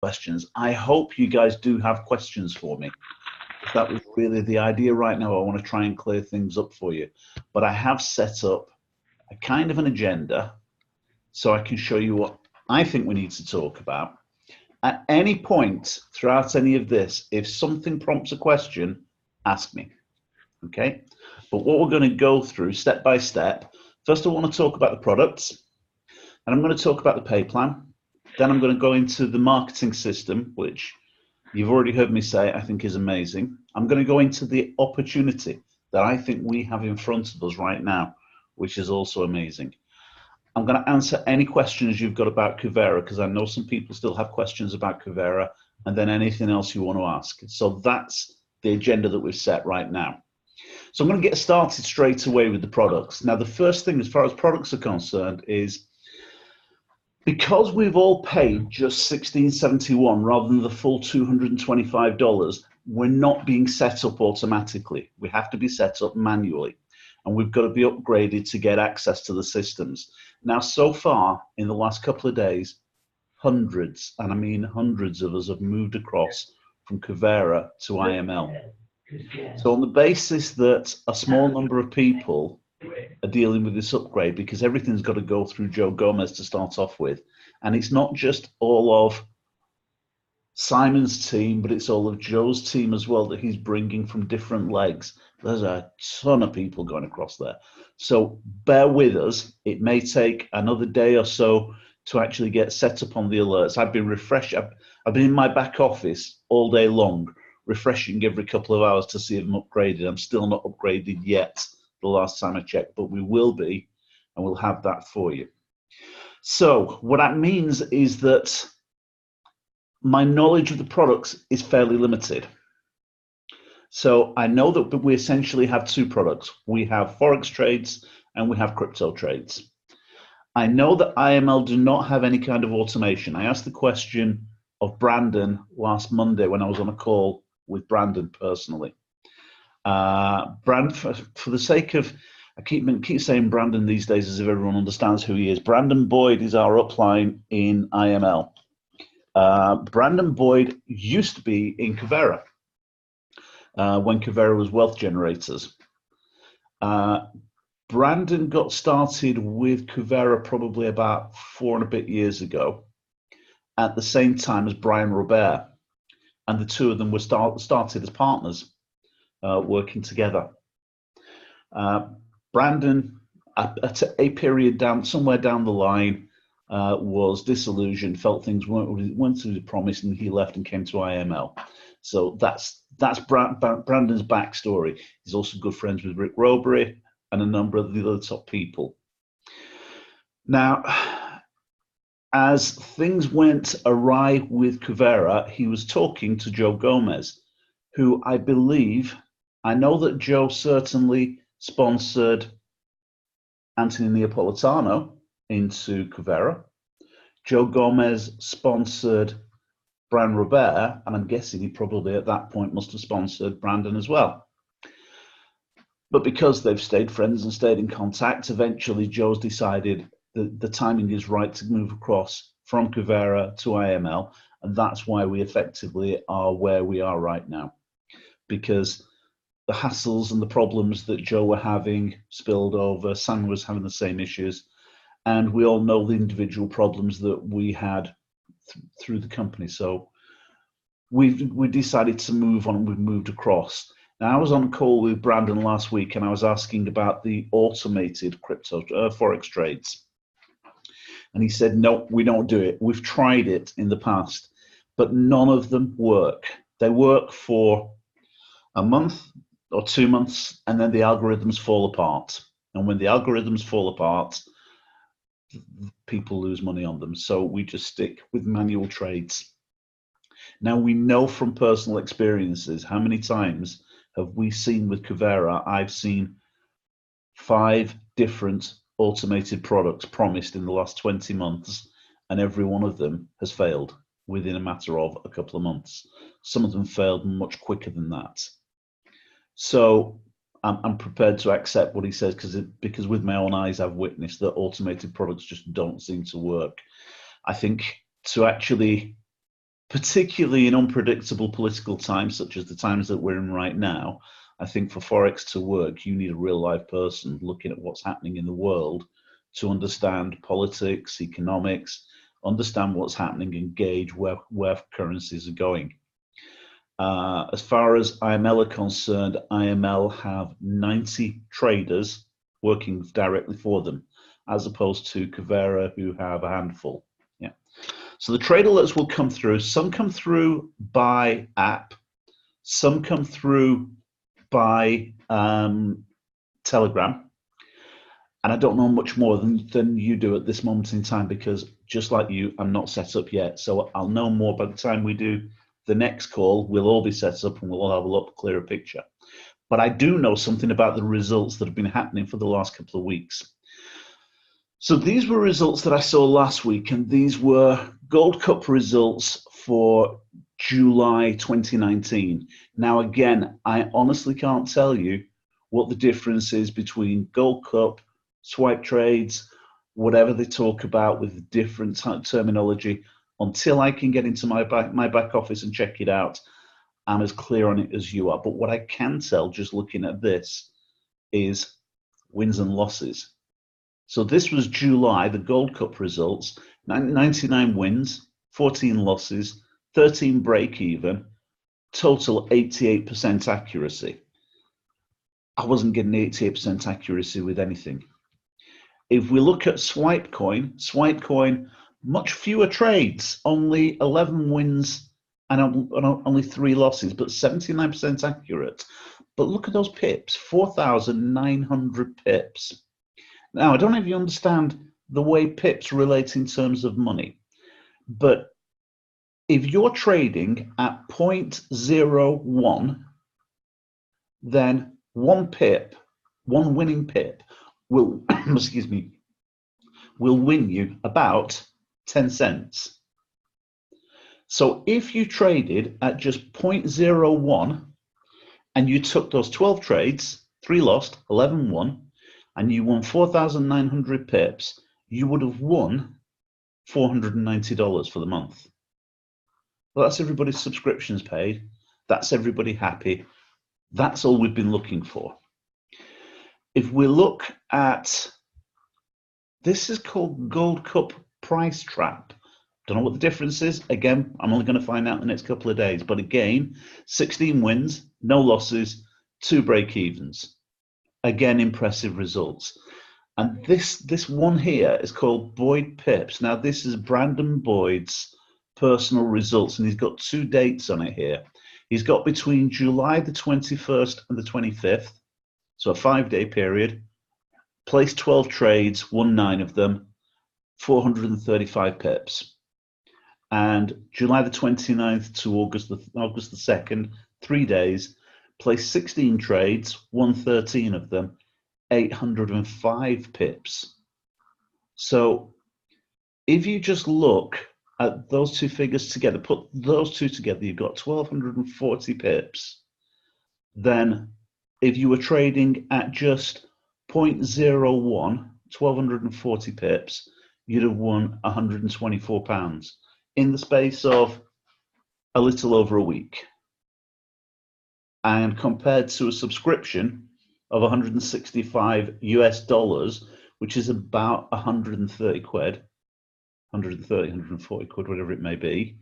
questions. I hope you guys do have questions for me. That was really the idea right now. I want to try and clear things up for you. But I have set up a kind of an agenda so I can show you what I think we need to talk about. At any point throughout any of this, if something prompts a question, ask me. Okay? But what we're going to go through step by step, first I want to talk about the products, and I'm going to talk about the pay plan. Then I'm going to go into the marketing system, which you've already heard me say I think is amazing. I'm going to go into the opportunity that I think we have in front of us right now, which is also amazing. I'm going to answer any questions you've got about Kuvera, because I know some people still have questions about Kuvera, and then anything else you want to ask. So that's the agenda that we've set right now. So I'm going to get started straight away with the products. Now, the first thing as far as products are concerned is, because we've all paid just $16.71 rather than the full $225, we're not being set up automatically. We have to be set up manually, and we've got to be upgraded to get access to the systems. Now, so far in the last couple of days, hundreds, and I mean hundreds of us have moved across from Kuvera to IML. So on the basis that a small number of people are dealing with this upgrade, because everything's got to go through Joe Gomez to start off with, and it's not just all of Simon's team, but it's all of Joe's team as well that he's bringing from different legs. There's a ton of people going across there. So bear with us. It may take another day or so to actually get set up on the alerts. I've been refreshed. I've been in my back office all day long, refreshing every couple of hours to see if I'm upgraded. I'm still not upgraded yet, the last time I checked, but we will be, and we'll have that for you. So what that means is that my knowledge of the products is fairly limited. So I know that we essentially have two products. We have Forex trades and we have crypto trades. I know that IML do not have any kind of automation. I asked the question of Brandon last Monday when I was on a call with Brandon personally. Brandon, for the sake of, I keep saying Brandon these days as if everyone understands who he is. Brandon Boyd is our upline in IML. Brandon Boyd used to be in Kuvera when Kuvera was Wealth Generators. Brandon got started with Kuvera probably about 4 and a bit years ago, at the same time as Brian Robert, and the two of them were started as partners, working together. Brandon, at a period somewhere down the line, was disillusioned, felt things weren't to the promise, and he left and came to IML. So that's Brandon's backstory. He's also good friends with Rick Robery and a number of the other top people. Now, as things went awry with Kuvera, he was talking to Joe Gomez, who I know that Joe certainly sponsored Anthony Neapolitano into Kuvera. Joe Gomez sponsored Brian Robert, and I'm guessing he probably at that point must have sponsored Brandon as well. But because they've stayed friends and stayed in contact, eventually Joe's decided that the timing is right to move across from Kuvera to IML, and that's why we effectively are where we are right now. Because the hassles and the problems that Joe were having spilled over, Sam was having the same issues, and we all know the individual problems that we had through the company. So we decided to move on, and we've moved across. Now, I was on a call with Brandon last week, and I was asking about the automated crypto Forex trades. And he said, no, we don't do it. We've tried it in the past, but none of them work. They work for a month or 2 months, and then the algorithms fall apart. And when the algorithms fall apart, people lose money on them. So we just stick with manual trades. Now, we know from personal experiences, how many times have we seen with Kuvera? I've seen 5 different automated products promised in the last 20 months, and every one of them has failed within a matter of a couple of months. Some of them failed much quicker than that. So I'm prepared to accept what he says, because with my own eyes, I've witnessed that automated products just don't seem to work. I think to actually particularly in unpredictable political times, such as the times that we're in right now. I think for Forex to work, you need a real live person looking at what's happening in the world to understand politics, economics, understand what's happening and gauge where currencies are going. As far as IML are concerned, IML have 90 traders working directly for them, as opposed to Kuvera, who have a handful. Yeah. So the trade alerts will come through. Some come through by app, some come through by Telegram. And I don't know much more than you do at this moment in time, because just like you, I'm not set up yet. So I'll know more by the time we do the next call. We'll all be set up and we'll all have a lot clearer picture. But I do know something about the results that have been happening for the last couple of weeks. So these were results that I saw last week, and these were Gold Cup results for July 2019. Now, again, I honestly can't tell you what the difference is between Gold Cup, swipe trades, whatever they talk about with different terminology, until I can get into my back office and check it out. I'm as clear on it as you are. But what I can tell, just looking at this, is wins and losses. So this was July, the Gold Cup results, 99 wins, 14 losses, 13 break even, total 88% accuracy. I wasn't getting 88% accuracy with anything. If we look at Swipecoin, much fewer trades, only 11 wins and only 3 losses, but 79% accurate. But look at those pips, 4,900 pips. Now, I don't know if you understand the way pips relate in terms of money, but if you're trading at 0.01, then one pip, one winning pip will, excuse me, will win you about 10 cents. So if you traded at just 0.01 and you took those 12 trades, 3 lost, 11 won, and you won 4,900 pips, you would have won $490 for the month. Well, that's everybody's subscriptions paid. That's everybody happy. That's all we've been looking for. If we look at, this is called Gold Cup Price Trap. Don't know what the difference is. Again, I'm only going to find out in the next couple of days. But again, 16 wins, no losses, 2 break evens. Again, impressive results. And this one here is called Boyd Pips. Now, this is Brandon Boyd's personal results, and he's got 2 dates on it here. He's got between July the 21st and the 25th, so a 5-day period, placed 12 trades, won 9 of them, 435 pips. And July the 29th to August the 2nd, 3 days, placed 16 trades, won 13 of them, 805 pips. So if you just look at those 2 figures together, put those 2 together, you've got 1,240 pips. Then if you were trading at just 0.01, 1,240 pips, you'd have won £124 in the space of a little over a week. And compared to a subscription of 165 US dollars, which is about 130 quid, 140 quid, whatever it may be,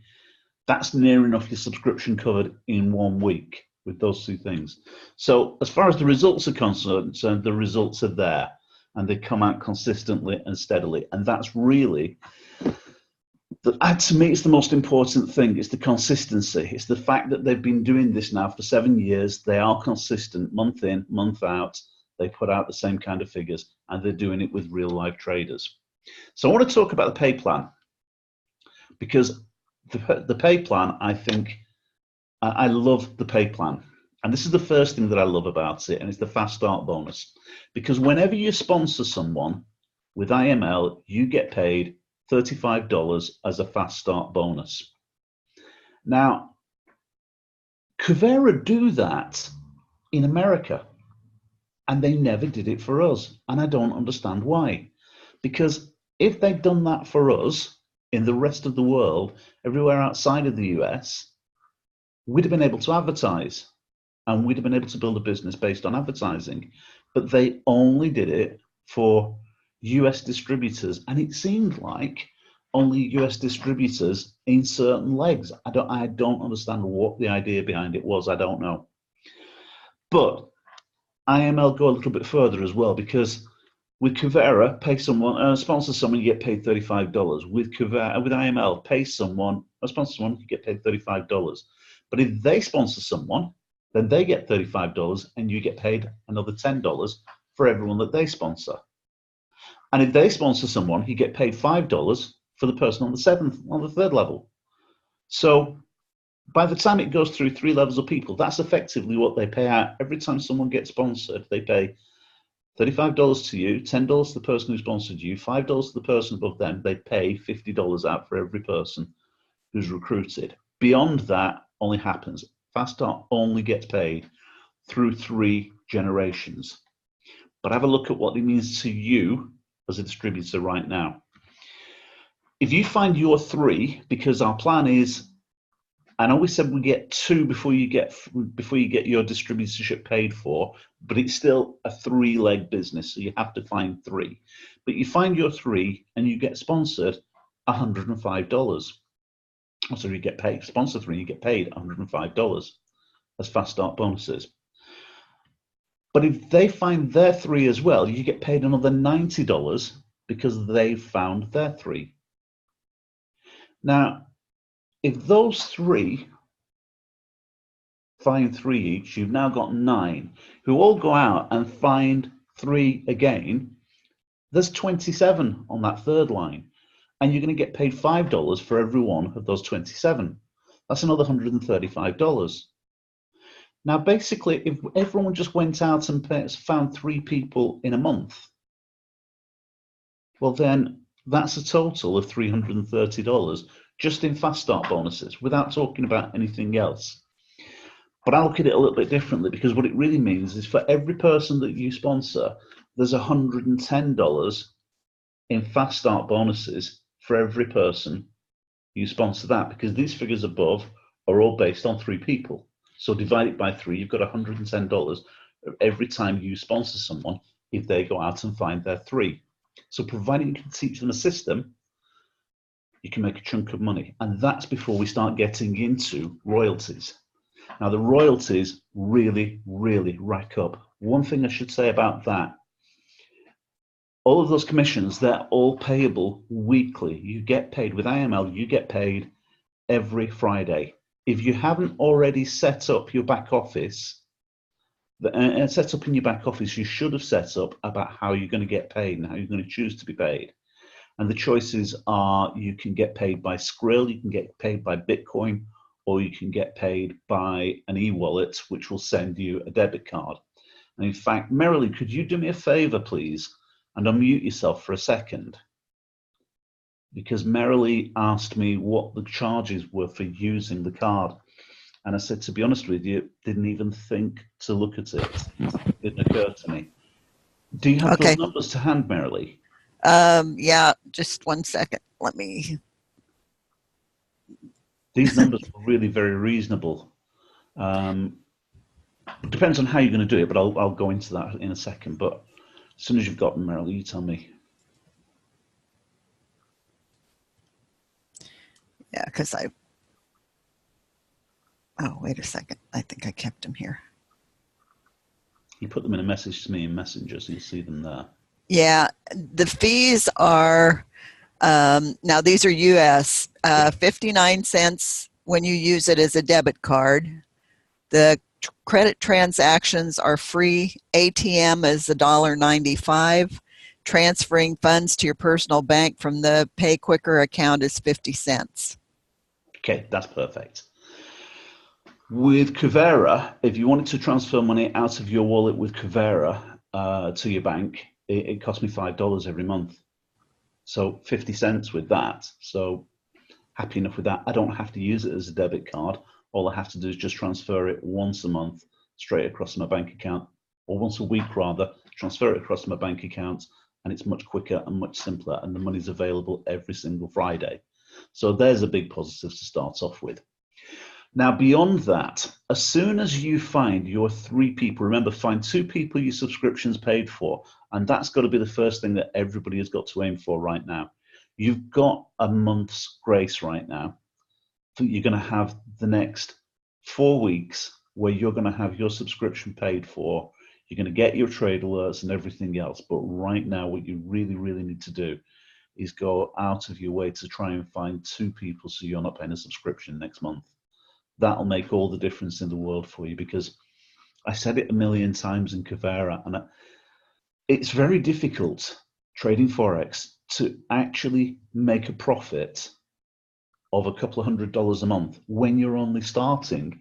that's near enough your subscription covered in 1 week with those 2 things. So as far as the results are concerned, the results are there and they come out consistently and steadily. And that's really, to me, it's the most important thing. It's the consistency. It's the fact that they've been doing this now for 7 years. They are consistent month in, month out. They put out the same kind of figures, and they're doing it with real life traders. So I want to talk about the pay plan, because the pay plan, I think, I love the pay plan. And this is the first thing that I love about it, and it's the fast start bonus. Because whenever you sponsor someone with IML, you get paid $35 as a fast start bonus. Now, Kuvera do that in America, and they never did it for us. And I don't understand why. Because if they'd done that for us, in the rest of the world, everywhere outside of the US, we'd have been able to advertise and we'd have been able to build a business based on advertising. But they only did it for US distributors. And it seemed like only US distributors in certain legs. I don't understand what the idea behind it was. I don't know. But IML go a little bit further as well, because with Kuvera, pay someone, sponsor someone, you get paid $35. With Kuvera, with IML, pay someone, sponsor someone, you get paid $35. But if they sponsor someone, then they get $35 and you get paid another $10 for everyone that they sponsor. And if they sponsor someone, you get paid $5 for the person on the third level. So by the time it goes through 3 levels of people, that's effectively what they pay out. Every time someone gets sponsored, they pay $35 to you, $10 to the person who sponsored you, $5 to the person above them. They pay $50 out for every person who's recruited. Beyond that, only happens. Fast Start only gets paid through 3 generations. But have a look at what it means to you as a distributor right now. If you find your 3, because our plan is, I know we said we get 2 before you get your distributorship paid for, but it's still a 3-leg business, so you have to find 3. But you find your 3 and you get sponsored $105. So you get paid, sponsor 3, you get paid $105 as Fast Start bonuses. But if they find their 3 as well, you get paid another $90 because they've found their 3. Now, if those 3 find 3 each, you've now got 9 who all go out and find 3 again. There's 27 on that third line, and you're going to get paid $5 for every one of those 27. That's another $135. Now, basically, if everyone just went out and found 3 people in a month, well, then that's a total of $330 just in Fast Start bonuses, without talking about anything else. But I look at it a little bit differently, because what it really means is for every person that you sponsor, there's $110 in Fast Start bonuses for every person you sponsor that, because these figures above are all based on 3 people. So divide it by 3, you've got $110 every time you sponsor someone if they go out and find their 3. So providing you can teach them a system, you can make a chunk of money. And that's before we start getting into royalties. Now, the royalties really, really rack up. One thing I should say about that, all of those commissions, they're all payable weekly. You get paid with IML, you get paid every Friday. If you haven't already set up your back office, set up in your back office, you should have set up about how you're going to get paid and how you're going to choose to be paid. And the choices are, you can get paid by Skrill, you can get paid by Bitcoin, or you can get paid by an e-wallet, which will send you a debit card. And in fact, Merrily, could you do me a favor, please, and unmute yourself for a second? Because Merrily asked me what the charges were for using the card. And I said, to be honest with you, didn't even think to look at it. It didn't occur to me. Do you have those numbers to hand, Merrily? Yeah, just one second. Let me. These numbers are really very reasonable. It depends on how you're going to do it, but I'll go into that in a second. But as soon as you've got them, Merrily, you tell me. Yeah, because oh, wait a second. I think I kept them here. You put them in a message to me in Messenger, so you see them there. Yeah, the fees are, now these are US, 59 cents when you use it as a debit card. The credit transactions are free. ATM is $1.95. Transferring funds to your personal bank from the Pay Quicker account is 50 cents. Okay, that's perfect. With Kuvera, if you wanted to transfer money out of your wallet with Kuvera to your bank, it cost me $5 every month. So 50 cents with that. So happy enough with that. I don't have to use it as a debit card. All I have to do is just transfer it once a month straight across my bank account, or once a week rather, transfer it across my bank account, and it's much quicker and much simpler, and the money's available every single Friday. So there's a big positive to start off with. Now, beyond that, as soon as you find your 3 people, remember, find 2 people your subscription's paid for, and that's got to be the first thing that everybody has got to aim for right now. You've got a month's grace right now. You're going to have the next 4 weeks where you're going to have your subscription paid for. You're going to get your trade alerts and everything else. But right now, what you really, really need to do is go out of your way to try and find 2 people so you're not paying a subscription next month. That'll make all the difference in the world for you, because I said it a million times in Kuvera, and it's very difficult trading Forex to actually make a profit of a couple of $100s a month when you're only starting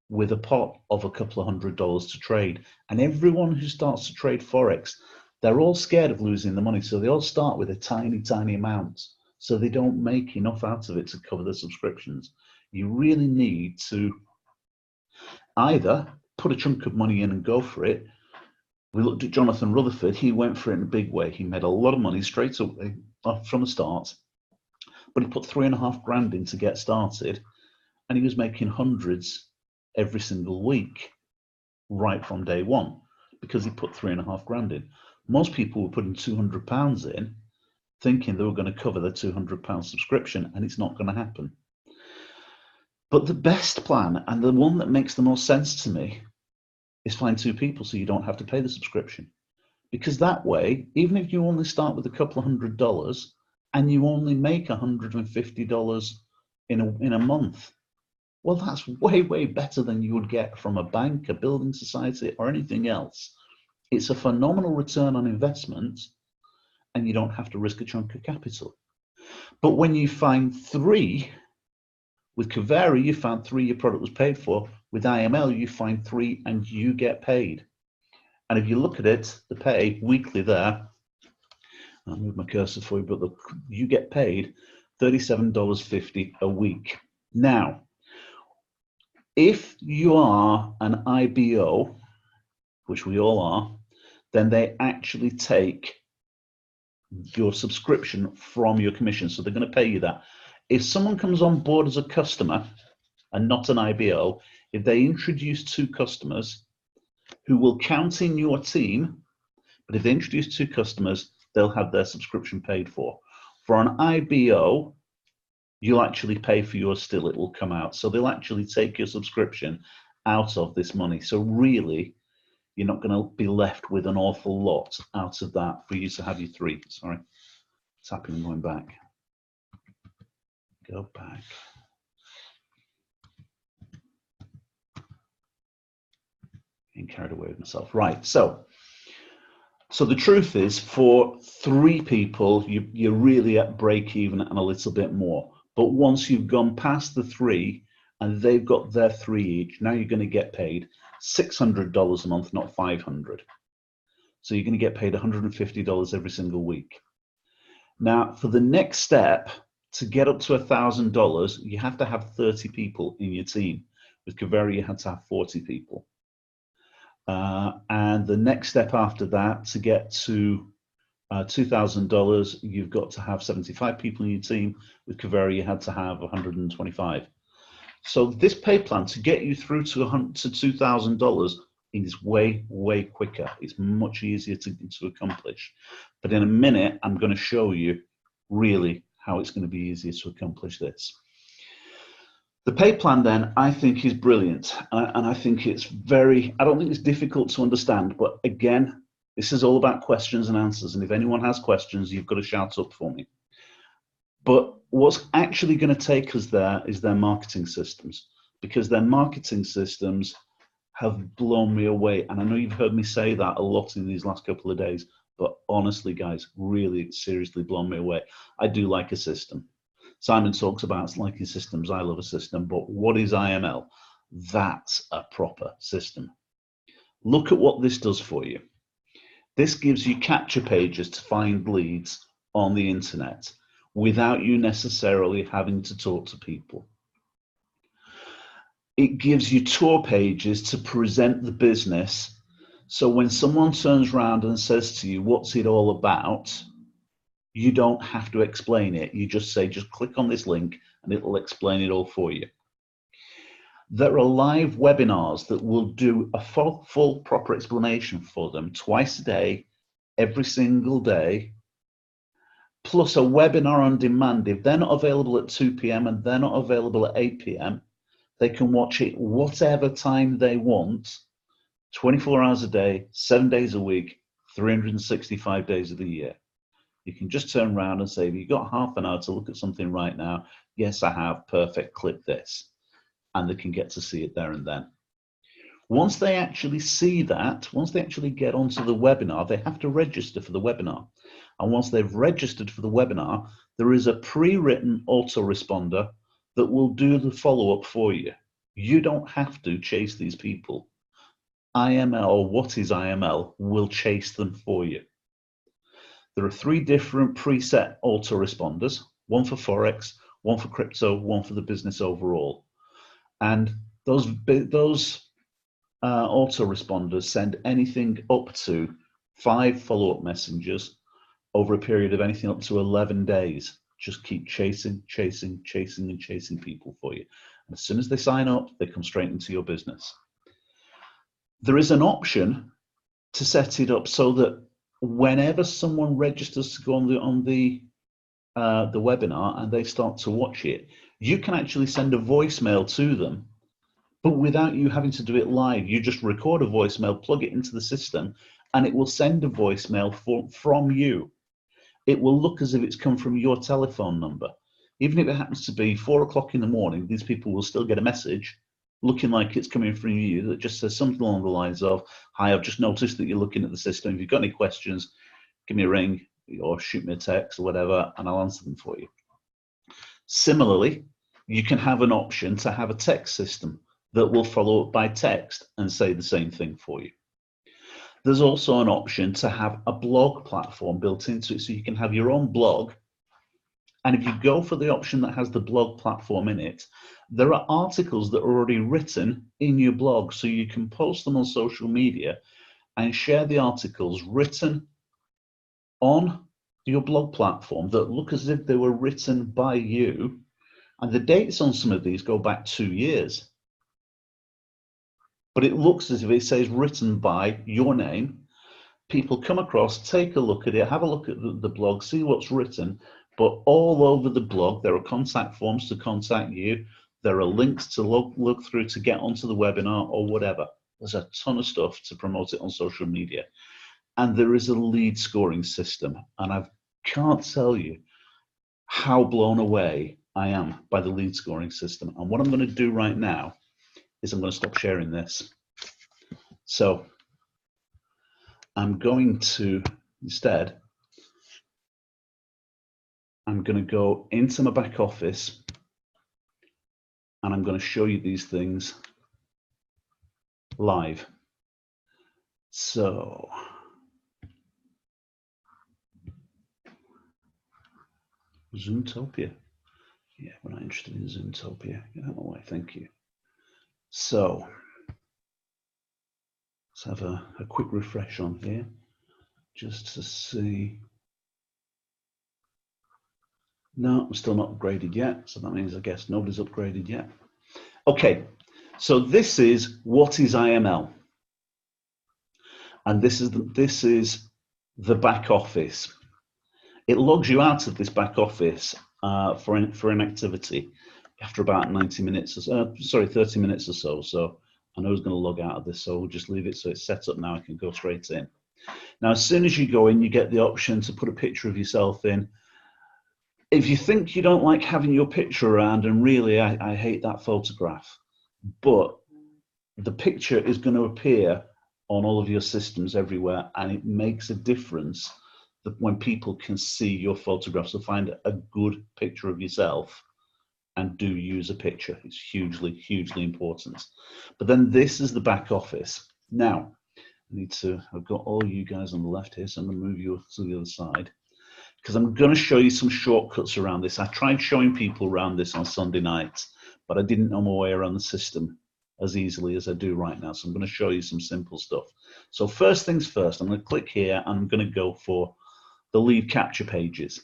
with a pot of a couple of $100s to trade. And everyone who starts to trade Forex, they're all scared of losing the money. So they all start with a tiny, tiny amount. So they don't make enough out of it to cover their subscriptions. You really need to either put a chunk of money in and go for it. We looked at Jonathan Rutherford. He went for it in a big way. He made a lot of money straight away from the start, but he put 3.5 grand in to get started, and he was making hundreds every single week right from day one because he put 3.5 grand in. Most people were putting £200 in thinking they were going to cover their £200 subscription, and it's not going to happen. But the best plan, and the one that makes the most sense to me, is find 2 people so you don't have to pay the subscription. Because that way, even if you only start with a couple of $100 and you only make $150 in a month, well, that's way, way better than you would get from a bank, a building society, or anything else. It's a phenomenal return on investment, and you don't have to risk a chunk of capital. But when you find 3, with Kuvera, you found 3, your product was paid for. With IML, you find 3 and you get paid. And if you look at it, the pay weekly there, I'll move my cursor for you, but look, you get paid $37.50 a week. Now, if you are an IBO, which we all are, then they actually take your subscription from your commission. So they're going to pay you that. If someone comes on board as a customer and not an IBO, if they introduce 2 customers who will count in your team, but if they introduce 2 customers, they'll have their subscription paid for. For an IBO, you'll actually pay for yours still, it will come out. So they'll actually take your subscription out of this money. So really, you're not going to be left with an awful lot out of that for you to have your 3. Sorry, tapping and going back. Go back. Getting carried away with myself. Right, so the truth is, for 3 people, you're really at break even and a little bit more. But once you've gone past the 3 and they've got their 3 each, now you're going to get paid $600 a month, not $500. So you're going to get paid $150 every single week. Now, for the next step, to get up to $1,000, you have to have 30 people in your team. With Kuvera, you had to have 40 people. And the next step after that, to get to $2,000, you've got to have 75 people in your team. With Kuvera, you had to have 125. So this pay plan to get you through to $2,000 is way, way quicker. It's much easier to accomplish. But in a minute, I'm going to show you really how it's going to be easier to accomplish this. The pay plan then, I think, is brilliant. And I think it's I don't think it's difficult to understand. But again, this is all about questions and answers. And if anyone has questions, you've got to shout up for me. But what's actually going to take us there is their marketing systems, because their marketing systems have blown me away. And I know you've heard me say that a lot in these last couple of days, but honestly, guys, really seriously blown me away. I do like a system. Simon talks about liking systems. I love a system, but what is IML? That's a proper system. Look at what this does for you. This gives you capture pages to find leads on the internet without you necessarily having to talk to people. It gives you tour pages to present the business. So when someone turns around and says to you, what's it all about? You don't have to explain it. You just say, just click on this link and it'll explain it all for you. There are live webinars that will do a full proper explanation for them twice a day, every single day, plus a webinar on demand. If they're not available at 2 p.m. and they're not available at 8 p.m., they can watch it whatever time they want, 24 hours a day, 7 days a week, 365 days of the year. You can just turn around and say, have you got half an hour to look at something right now? Yes, I have. Perfect. Click this. And they can get to see it there and then. Once they actually see that, once they actually get onto the webinar, they have to register for the webinar. And once they've registered for the webinar, there is a pre-written autoresponder that will do the follow-up for you. You don't have to chase these people. IML, or what is IML, will chase them for you. There are 3 different preset autoresponders, one for Forex, one for crypto, one for the business overall. And those autoresponders send anything up to 5 follow-up messages over a period of anything up to 11 days. Just keep chasing people for you. And as soon as they sign up, they come straight into your business. There is an option to set it up so that whenever someone registers to go on the webinar and they start to watch it, you can actually send a voicemail to them, but without you having to do it live. You just record a voicemail, plug it into the system, and it will send a voicemail from you. It will look as if it's come from your telephone number. Even if it happens to be 4 o'clock in the morning, these people will still get a message looking like it's coming from you that just says something along the lines of, hi, I've just noticed that you're looking at the system. If you've got any questions, give me a ring or shoot me a text or whatever, and I'll answer them for you. Similarly, you can have an option to have a text system that will follow up by text and say the same thing for you. There's also an option to have a blog platform built into it, so you can have your own blog. And if you go for the option that has the blog platform in it, there are articles that are already written in your blog, so you can post them on social media and share the articles written on your blog platform that look as if they were written by you. And the dates on some of these go back 2 years. But it looks as if it says written by your name. People come across, take a look at it, have a look at the blog, see what's written. But all over the blog, there are contact forms to contact you. There are links to look through to get onto the webinar or whatever. There's a ton of stuff to promote it on social media. And there is a lead scoring system. And I can't tell you how blown away I am by the lead scoring system. And what I'm going to do right now is I'm going to stop sharing this. So I'm going to, instead, I'm going to go into my back office and I'm going to show you these things live. So Zoomtopia. Yeah, we're not interested in Zoomtopia. Get out of my way, thank you. So let's have a quick refresh on here just to see. No, I'm still not upgraded yet. So that means I guess nobody's upgraded yet. Okay, so this is what is IML. And this is the back office. It logs you out of this back office for an activity after about 90 minutes, 30 minutes or so. So I know it's going to log out of this, so we'll just leave it so it's set up now. I can go straight in. Now, as soon as you go in, you get the option to put a picture of yourself in. If you think you don't like having your picture around, and really, I hate that photograph, but the picture is going to appear on all of your systems everywhere, and it makes a difference that when people can see your photographs. So find a good picture of yourself and do use a picture. It's hugely important. But then this is the back office. Now, I've got all you guys on the left here, so I'm going to move you to the other side because I'm going to show you some shortcuts around this. I tried showing people around this on Sunday nights, but I didn't know my way around the system as easily as I do right now. So I'm going to show you some simple stuff. So first things first, I'm going to click here and I'm going to go for the lead capture pages.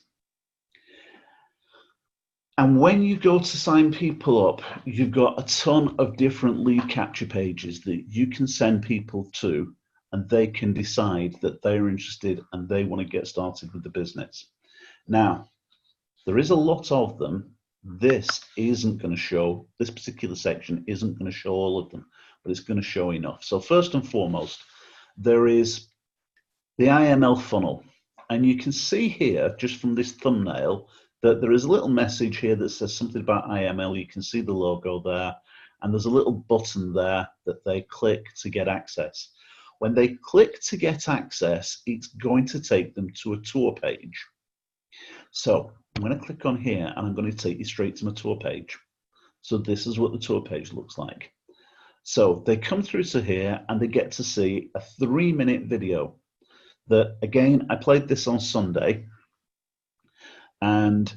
And when you go to sign people up, you've got a ton of different lead capture pages that you can send people to, and they can decide that they're interested and they want to get started with the business. Now, there is a lot of them. This isn't going to show, this particular section isn't going to show all of them, but it's going to show enough. So first and foremost, there is the IML funnel. And you can see here, just from this thumbnail, that there is a little message here that says something about IML. You can see the logo there, and there's a little button there that they click to get access. When they click to get access, it's going to take them to a tour page. So I'm going to click on here, and I'm going to take you straight to my tour page. So this is what the tour page looks like. So they come through to here, and they get to see a 3-minute video that, again, I played this on Sunday, and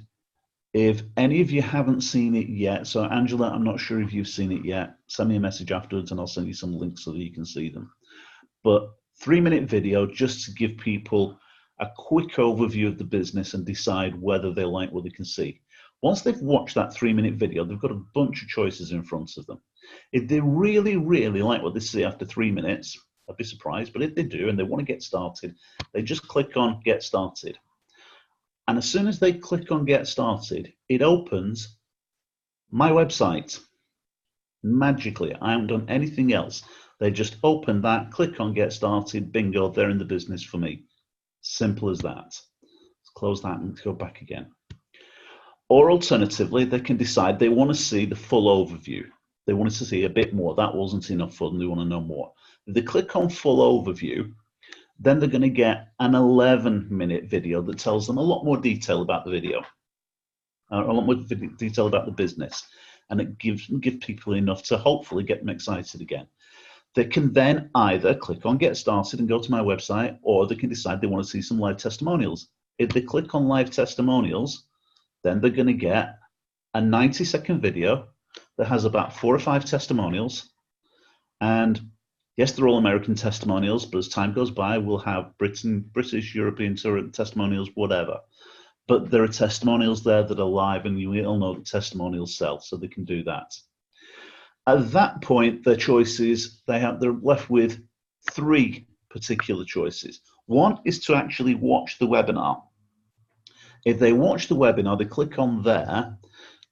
if any of you haven't seen it yet, so Angela, I'm not sure if you've seen it yet, send me a message afterwards and I'll send you some links so that you can see them. But 3-minute video just to give people a quick overview of the business and decide whether they like what they can see. Once they've watched that 3-minute video, they've got a bunch of choices in front of them. If they really, really like what they see after 3 minutes, I'd be surprised, but if they do and they want to get started, they just click on Get Started. And as soon as they click on Get Started, it opens my website. Magically, I haven't done anything else. They just open that, click on Get Started, bingo, they're in the business for me. Simple as that. Let's close that and go back again. Or alternatively, they can decide they want to see the full overview. They wanted to see a bit more. That wasn't enough for them. They want to know more. If they click on Full Overview, then they're going to get an 11-minute video that tells them a lot more detail about the video, a lot more detail about the business, and it gives people enough to hopefully get them excited again. They can then either click on Get Started and go to my website, or they can decide they want to see some live testimonials. If they click on Live Testimonials, then they're going to get a 90-second video that has about 4 or 5 testimonials. And yes, they're all American testimonials, but as time goes by, we'll have British, European testimonials, whatever. But there are testimonials there that are live, and you all know that testimonials sell, so they can do that. At that point, their choices, they're left with 3 particular choices. One is to actually watch the webinar. If they watch the webinar, they click on there,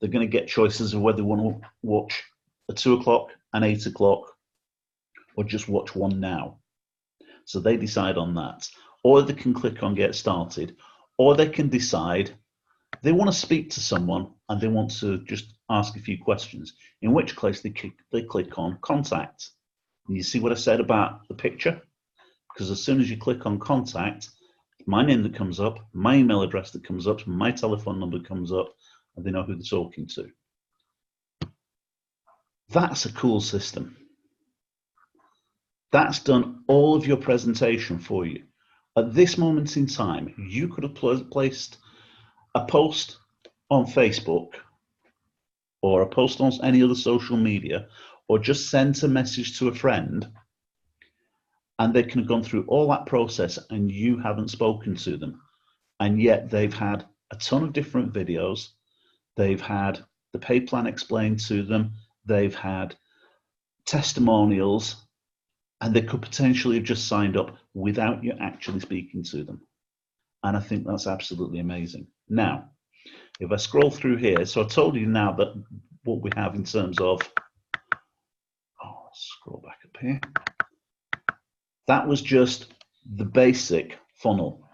they're going to get choices of whether they want to watch at 2 o'clock and 8 o'clock, or just watch one now. So they decide on that. Or they can click on Get Started, or they can decide they want to speak to someone and they want to just ask a few questions, in which case they click on Contact. And you see what I said about the picture? Because as soon as you click on Contact, my name that comes up, my email address that comes up, my telephone number comes up, and they know who they're talking to. That's a cool system. That's done all of your presentation for you. At this moment in time, you could have placed a post on Facebook or a post on any other social media, or just sent a message to a friend, and they can have gone through all that process and you haven't spoken to them. And yet they've had a ton of different videos. They've had the pay plan explained to them. They've had testimonials, and they could potentially have just signed up without you actually speaking to them. And I think that's absolutely amazing. Now, if I scroll through here, so I told you now that what we have in terms of, let's scroll back up here. That was just the basic funnel.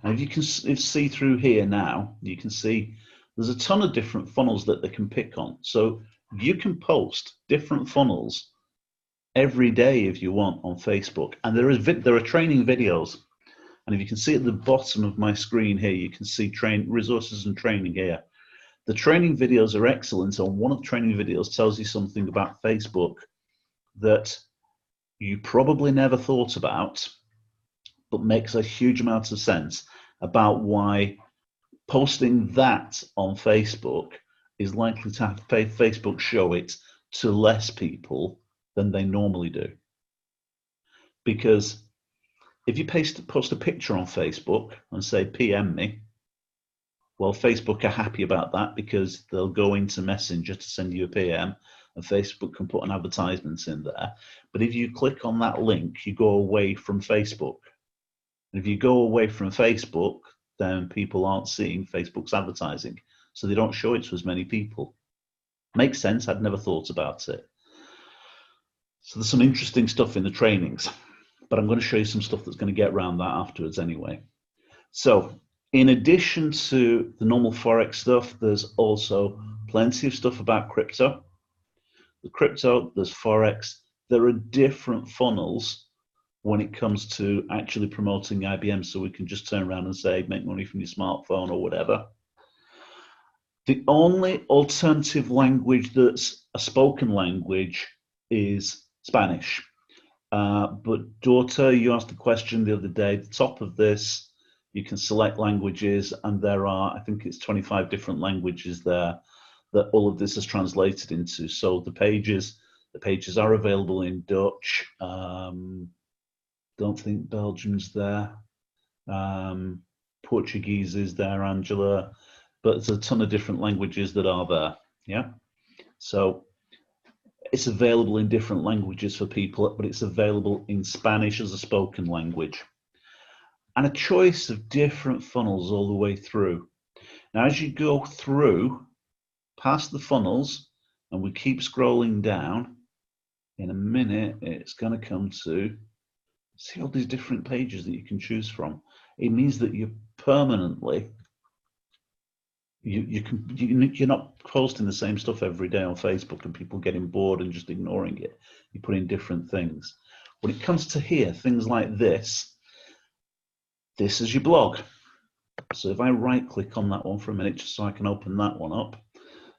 And if you can see through here now, you can see there's a ton of different funnels that they can pick on. So you can post different funnels every day if you want on Facebook. And there are training videos. And if you can see at the bottom of my screen here, you can see resources and training here. The training videos are excellent. And one of the training videos tells you something about Facebook that you probably never thought about, but makes a huge amount of sense about why posting that on Facebook is likely to have Facebook show it to less people than they normally do. Because if you post a picture on Facebook and say PM me, Well, Facebook are happy about that because they'll go into Messenger to send you a PM, and Facebook can put an advertisement in there. But if you click on that link, you go away from Facebook. And if you go away from Facebook, then people aren't seeing Facebook's advertising, so they don't show it to as many people. Makes sense. I'd never thought about it. So there's some interesting stuff in the trainings, but I'm going to show you some stuff that's going to get around that afterwards anyway. So in addition to the normal Forex stuff, there's also plenty of stuff about crypto. The crypto, there's Forex. There are different funnels when it comes to actually promoting IBM, so we can just turn around and say, make money from your smartphone or whatever. The only alternative language that's a spoken language is Spanish. But daughter, you asked a question the other day. At the top of this, you can select languages, and there are, I think it's 25 different languages there that all of this is translated into. So the pages are available in Dutch. Don't think Belgium's there. Portuguese is there, Angela, but there's a ton of different languages that are there. Yeah. So it's available in different languages for people, but it's available in Spanish as a spoken language. And a choice of different funnels all the way through. Now, as you go through past the funnels, and we keep scrolling down, in a minute, it's going to come to, see all these different pages that you can choose from. It means that you're permanently, you're not posting the same stuff every day on Facebook and people getting bored and just ignoring it. You put in different things. When it comes to here, things like this is your blog. So if I right click on that one for a minute, just so I can open that one up.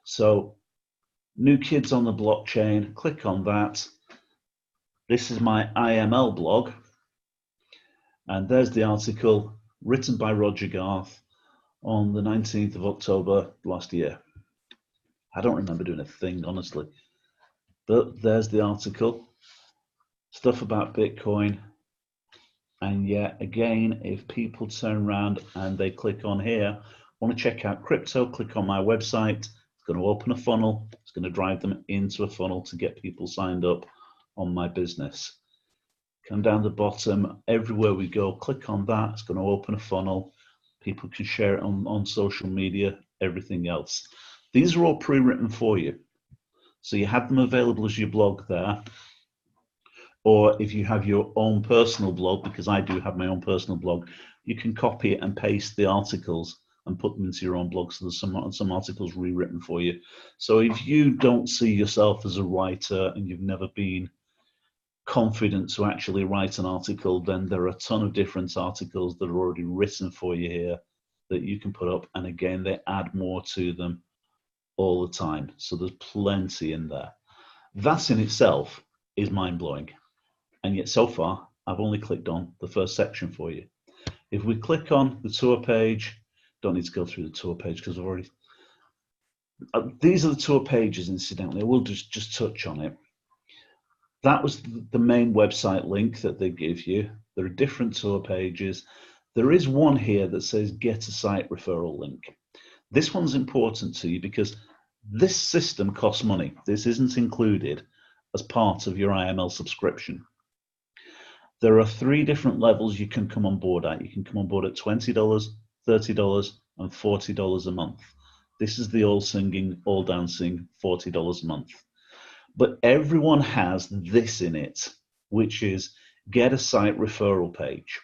So new kids on the blockchain, click on that. This is my IML blog. And there's the article written by Roger Garth on the 19th of October last year. I don't remember doing a thing, honestly. But there's the article. Stuff about Bitcoin. And yet again, if people turn around and they click on here, want to check out crypto, click on my website. It's going to open a funnel. It's going to drive them into a funnel to get people signed up on my business. Come down the bottom, everywhere we go, click on that. It's going to open a funnel. People can share it on social media, everything else. These are all pre-written for you. So you have them available as your blog there. Or if you have your own personal blog, because I do have my own personal blog, you can copy and paste the articles and put them into your own blog. So there's some articles rewritten for you. So if you don't see yourself as a writer and you've never been confident to actually write an article, then there are a ton of different articles that are already written for you here that you can put up. And again, they add more to them all the time. So there's plenty in there. That in itself is mind-blowing. And yet so far, I've only clicked on the first section for you. If we click on the tour page, don't need to go through the tour page because I've already, these are the tour pages, incidentally. I will just touch on it. That was the main website link that they give you. There are different tour pages. There is one here that says get a site referral link. This one's important to you because this system costs money. This isn't included as part of your IML subscription. There are 3 different levels you can come on board at. You can come on board at $20, $30, and $40 a month. This is the all singing, all dancing $40 a month. But everyone has this in it, which is get a site referral page.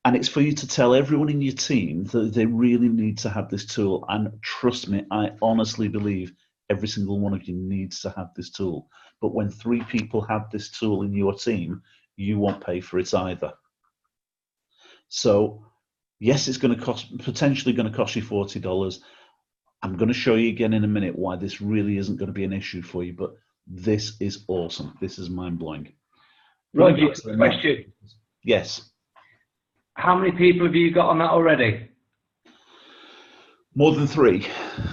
And it's for you to tell everyone in your team that they really need to have this tool. And trust me, I honestly believe every single one of you needs to have this tool. But when 3 people have this tool in your team, you won't pay for it either. So yes, it's going to cost, potentially going to cost you $40. I'm going to show you again in a minute why this really isn't going to be an issue for you, but this is awesome. This is mind-blowing. Roger, question. Yes. How many people have you got on that already? More than 3.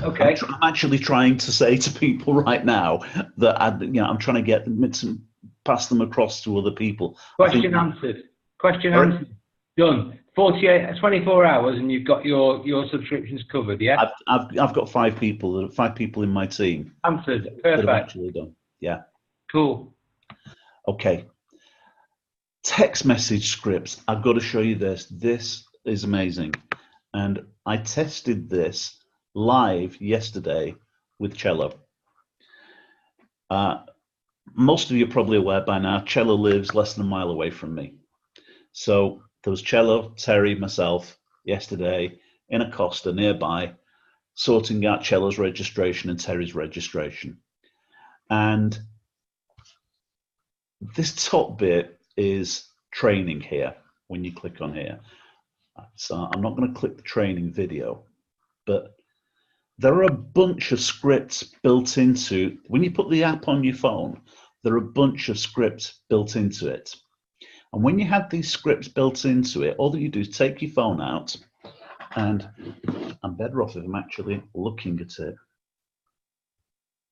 Okay. I'm actually trying to say to people right now that I'm trying to get them to pass them across to other people. Question answered. Question answered. Done. 24 hours, and you've got your subscriptions covered. Yeah. I've got 5 people. 5 people in my team. Answered. That have Perfect. actually done. Yeah. Cool. Okay. Text message scripts. I've got to show you this. This is amazing. And I tested this live yesterday with Cello. Most of you are probably aware by now, Cello lives less than a mile away from me. So there was Cello, Terry, myself yesterday in a Costa nearby, sorting out Cello's registration and Terry's registration. And this top bit is training here when you click on here. So I'm not going to click the training video, but there are a bunch of scripts built into, when you put the app on your phone, there are a bunch of scripts built into it. And when you have these scripts built into it, all that you do is take your phone out, and I'm better off if I'm actually looking at it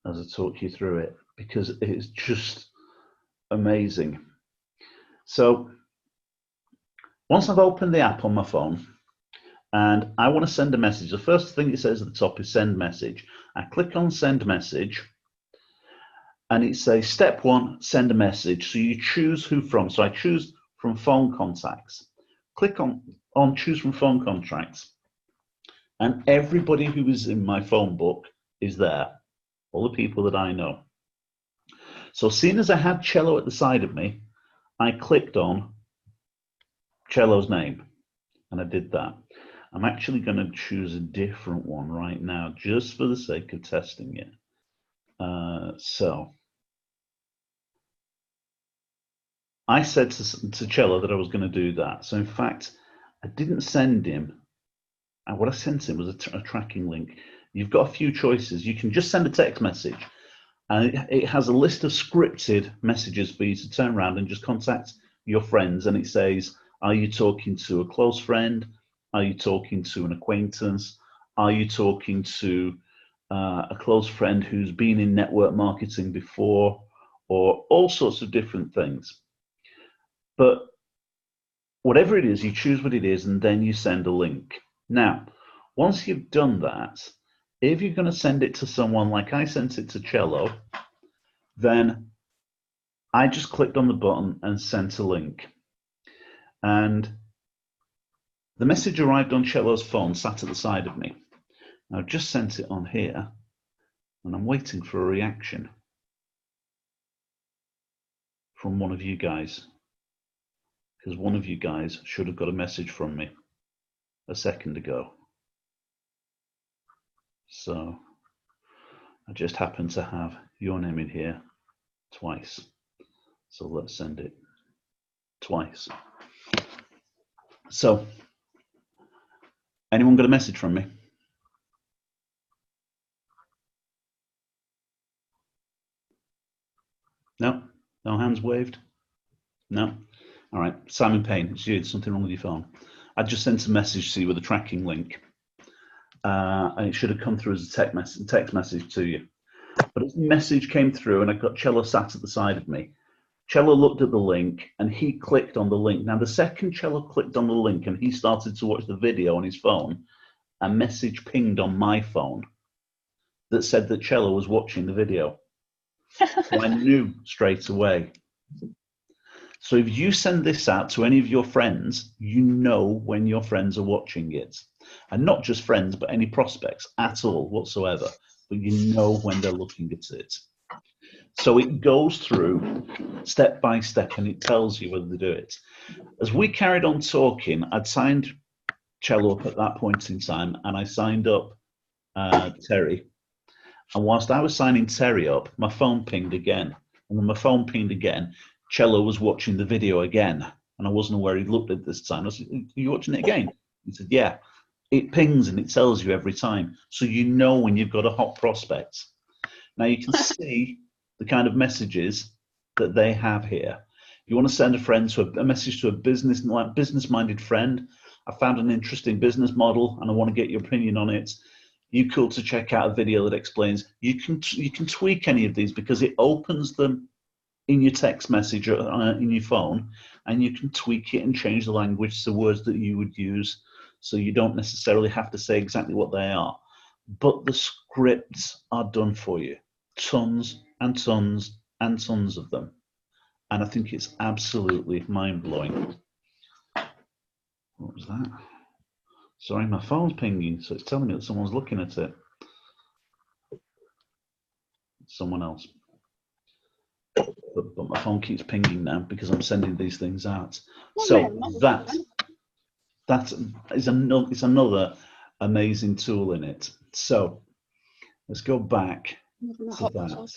as I talk you through it, because it is just amazing. So once I've opened the app on my phone and I want to send a message, the first thing it says at the top is send message. I click on send message and it says step 1, send a message. So you choose who from. So I choose from phone contacts. Click on choose from phone contacts, and everybody who is in my phone book is there, all the people that I know. So seeing as I had Cello at the side of me, I clicked on Cello's name, and I did that. I'm actually going to choose a different one right now, just for the sake of testing it. So I said to Cello that I was going to do that. So in fact, I didn't send him. And what I sent him was a tracking link. You've got a few choices. You can just send a text message, and it has a list of scripted messages for you to turn around and just contact your friends. And it says, are you talking to a close friend? Are you talking to an acquaintance? Are you talking to a close friend who's been in network marketing before? Or all sorts of different things. But whatever it is, you choose what it is, and then you send a link. Now, once you've done that, if you're going to send it to someone like I sent it to Cello, then I just clicked on the button and sent a link. And the message arrived on Cello's phone, sat at the side of me. I've just sent it on here, and I'm waiting for a reaction from one of you guys, because one of you guys should have got a message from me a second ago. So I just happen to have your name in here twice. So let's send it twice. So anyone got a message from me? No? No hands waved? No? All right, Simon Payne, it's you. There's something wrong with your phone. I just sent a message to you with a tracking link. And it should have come through as a text message to you. But as the message came through and I got Cello sat at the side of me, Cello looked at the link and he clicked on the link. Now, the second Cello clicked on the link and he started to watch the video on his phone, a message pinged on my phone that said that Cello was watching the video. So I knew straight away. So if you send this out to any of your friends, you know when your friends are watching it. And not just friends, but any prospects at all whatsoever. But you know when they're looking at it. So it goes through step by step and it tells you whether they do it. As we carried on talking, I'd signed Cello up at that point in time, and I signed up Terry. And whilst I was signing Terry up, my phone pinged again. And when my phone pinged again, Cello was watching the video again. And I wasn't aware he'd looked at this time. I said, are you watching it again? He said, yeah. It pings and it tells you every time. So you know when you've got a hot prospect. Now you can see the kind of messages that they have here. You want to send a message to a business-minded friend. I found an interesting business model and I want to get your opinion on it. You cool to check out a video that explains. You can tweak any of these because it opens them in your text message in your phone, and you can tweak it and change the language to words that you would use, so you don't necessarily have to say exactly what they are. But the scripts are done for you, tons and tons and tons of them, and I think it's absolutely mind-blowing. What was that? Sorry, my phone's pinging, so it's telling me that someone's looking at it. Someone else. But my phone keeps pinging now because I'm sending these things out. So that is another amazing tool in it. So let's go back to that.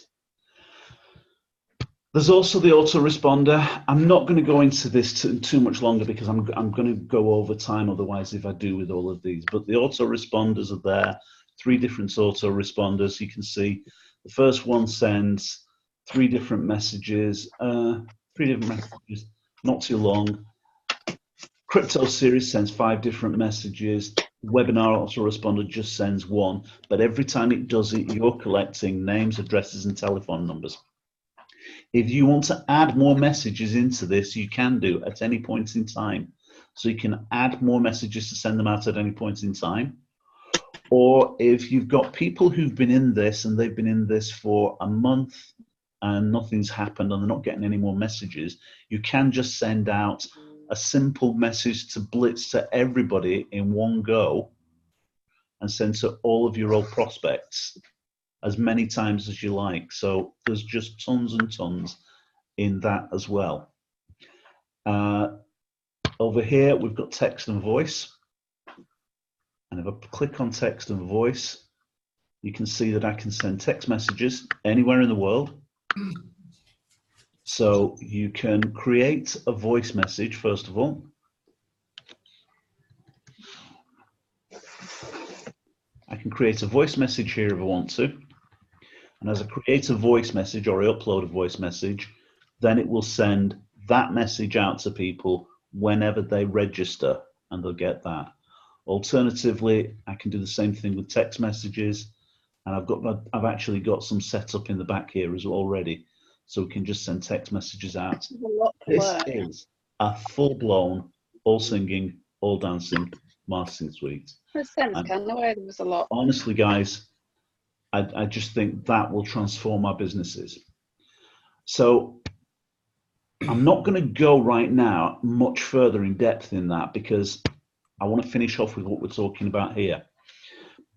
There's also the autoresponder. I'm not going to go into this too much longer because I'm going to go over time otherwise if I do with all of these. But the autoresponders are there, 3 different autoresponders. You can see the first one sends 3 different messages, not too long. Crypto series sends 5 different messages. Webinar autoresponder just sends 1, but every time it does it, you're collecting names, addresses, and telephone numbers. If you want to add more messages into this, you can do at any point in time. So you can add more messages to send them out at any point in time. Or if you've got people who've been in this and they've been in this for a month and nothing's happened and they're not getting any more messages, you can just send out a simple message to blitz to everybody in one go and send to all of your old prospects as many times as you like. So there's just tons and tons in that as well. Over here, we've got text and voice. And if I click on text and voice, you can see that I can send text messages anywhere in the world. So you can create a voice message, first of all. I can create a voice message here if I want to. And as I create a voice message or I upload a voice message, then it will send that message out to people whenever they register, and they'll get that. Alternatively, I can do the same thing with text messages, and I've actually got some set up in the back here as well already, so we can just send text messages out. This is a full-blown, all singing, all dancing marketing suite. Honestly, guys, I just think that will transform our businesses. So I'm not going to go right now much further in depth in that because I want to finish off with what we're talking about here.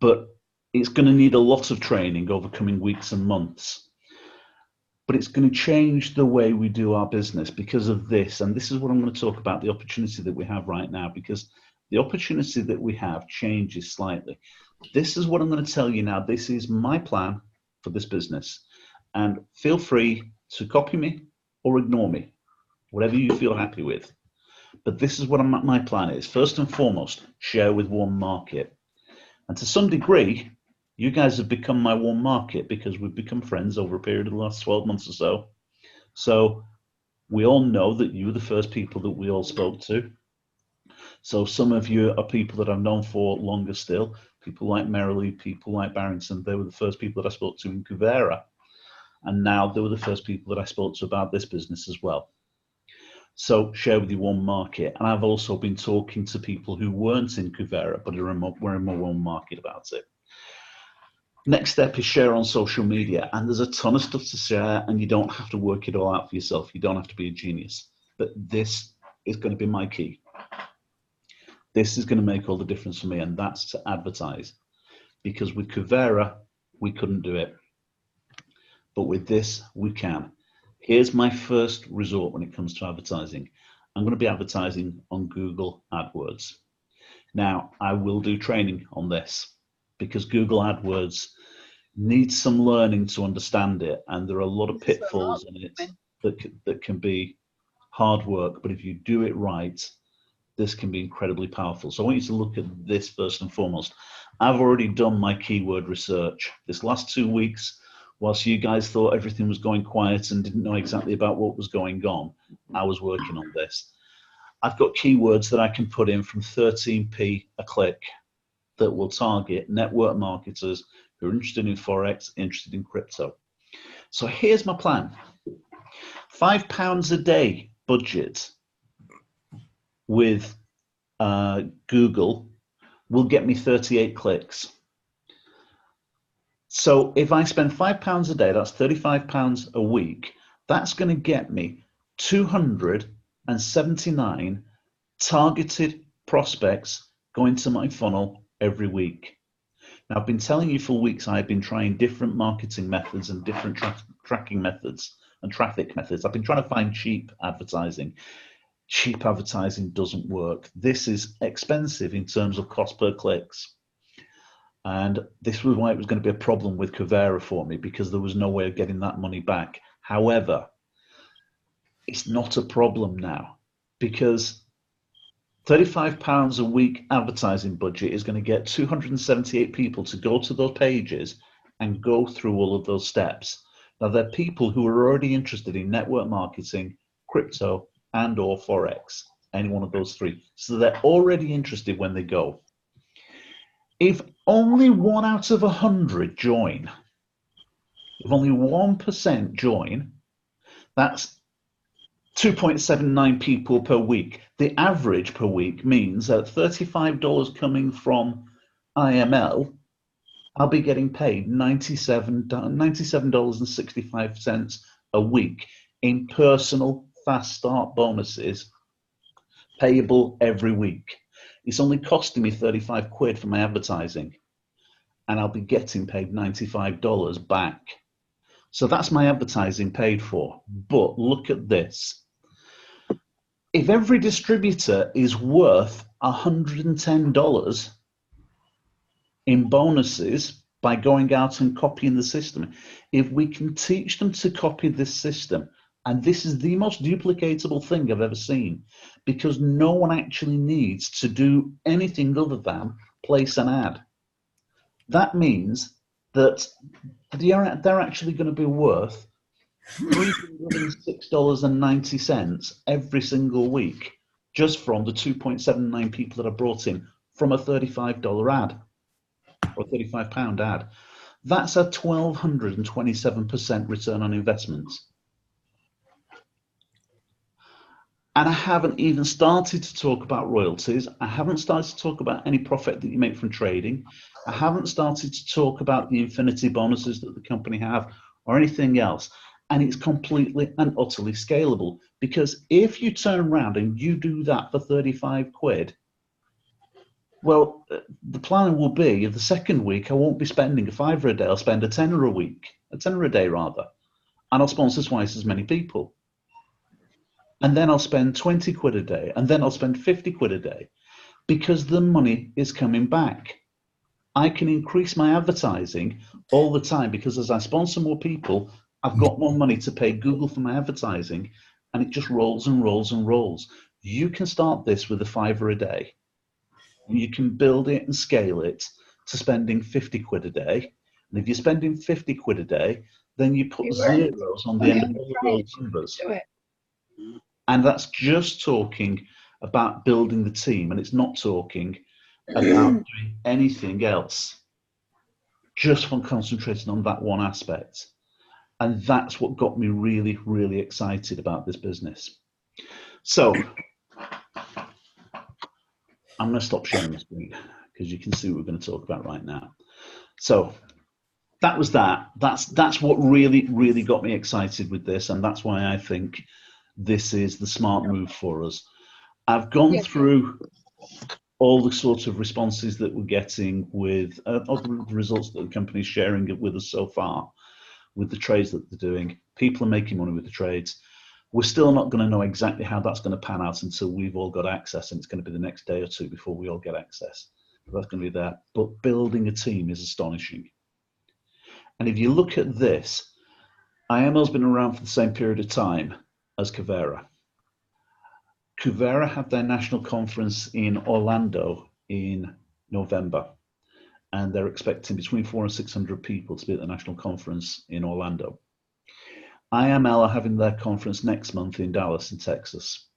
But it's going to need a lot of training over coming weeks and months. But it's going to change the way we do our business because of this. And this is what I'm going to talk about, the opportunity that we have right now, because the opportunity that we have changes slightly. This is what I'm going to tell you now. This is my plan for this business. And feel free to copy me or ignore me, whatever you feel happy with. But this is what my plan is. First and foremost, share with warm market. And to some degree, you guys have become my warm market because we've become friends over a period of the last 12 months or so. So we all know that you were the first people that we all spoke to. So some of you are people that I've known for longer still. People like Merrily, people like Barrington, they were the first people that I spoke to in Kuvera. And now they were the first people that I spoke to about this business as well. So share with your warm market. And I've also been talking to people who weren't in Kuvera, but were in my warm market about it. Next step is share on social media. And there's a ton of stuff to share, and you don't have to work it all out for yourself. You don't have to be a genius. But this is going to be my key. This is going to make all the difference for me, and that's to advertise. Because with Kuvera, we couldn't do it. But with this, we can. Here's my first resort when it comes to advertising. I'm going to be advertising on Google AdWords. Now, I will do training on this because Google AdWords needs some learning to understand it, and there are a lot of pitfalls in it that can be hard work, but if you do it right, this can be incredibly powerful. So I want you to look at this first and foremost. I've already done my keyword research. This last 2 weeks, whilst you guys thought everything was going quiet and didn't know exactly about what was going on, I was working on this. I've got keywords that I can put in from 13p a click that will target network marketers who are interested in Forex, interested in crypto. So here's my plan. £5 a day budget with Google will get me 38 clicks. So if I spend £5 a day, that's £35 a week, that's going to get me 279 targeted prospects going to my funnel every week. Now, I've been telling you for weeks I've been trying different marketing methods and different tracking methods and traffic methods. I've been trying to find cheap advertising. Cheap advertising doesn't work. This is expensive in terms of cost per clicks. And this was why it was going to be a problem with Kuvera for me, because there was no way of getting that money back. However, it's not a problem now, because £35 a week advertising budget is going to get 278 people to go to those pages and go through all of those steps. Now, they're people who are already interested in network marketing, crypto, and or Forex, any one of those three. So they're already interested when they go. If only 1 out of 100 join, if only 1% join, that's 2.79 people per week. The average per week means that $35 coming from IML, I'll be getting paid $97.65 a week in personal fast start bonuses payable every week. It's only costing me 35 quid for my advertising, and I'll be getting paid $95 back. So that's my advertising paid for. But look at this. If every distributor is worth $110 in bonuses by going out and copying the system, if we can teach them to copy this system, and this is the most duplicatable thing I've ever seen, because no one actually needs to do anything other than place an ad. That means that they're actually going to be worth $306.90 every single week, just from the 2.79 people that I brought in from a $35 ad or £35 ad. That's a 1,227% return on investment. And I haven't even started to talk about royalties. I haven't started to talk about any profit that you make from trading. I haven't started to talk about the infinity bonuses that the company have or anything else. And it's completely and utterly scalable, because if you turn around and you do that for 35 quid, well, the plan will be, the second week, I won't be spending a £5 a day, I'll spend a tenner a week, a tenner a day rather, and I'll sponsor twice as many people. And then I'll spend 20 quid a day, and then I'll spend 50 quid a day, because the money is coming back. I can increase my advertising all the time, because as I sponsor more people, I've got more money to pay Google for my advertising, and it just rolls and rolls and rolls. You can start this with a £5 a day. You can build it and scale it to spending 50 quid a day. And if you're spending 50 quid a day, then you put zeros on the end of all of those numbers. And that's just talking about building the team, and it's not talking about doing anything else, just from concentrating on that one aspect. And that's what got me really, really excited about this business. So I'm going to stop sharing the screen, because you can see what we're going to talk about right now. So that was that. That's what really, really got me excited with this, and that's why I think this is the smart move for us. I've gone through all the sorts of responses that we're getting with all the results that the company's sharing with us so far, with the trades that they're doing. People are making money with the trades. We're still not going to know exactly how that's going to pan out until we've all got access, and it's going to be the next day or two before we all get access. But that's going to be there. But building a team is astonishing. And if you look at this, IML's been around for the same period of time as Kuvera. Kuvera had their national conference in Orlando in November, and they're expecting between 400 and 600 people to be at the national conference in Orlando. IML are having their conference next month in Dallas, in Texas,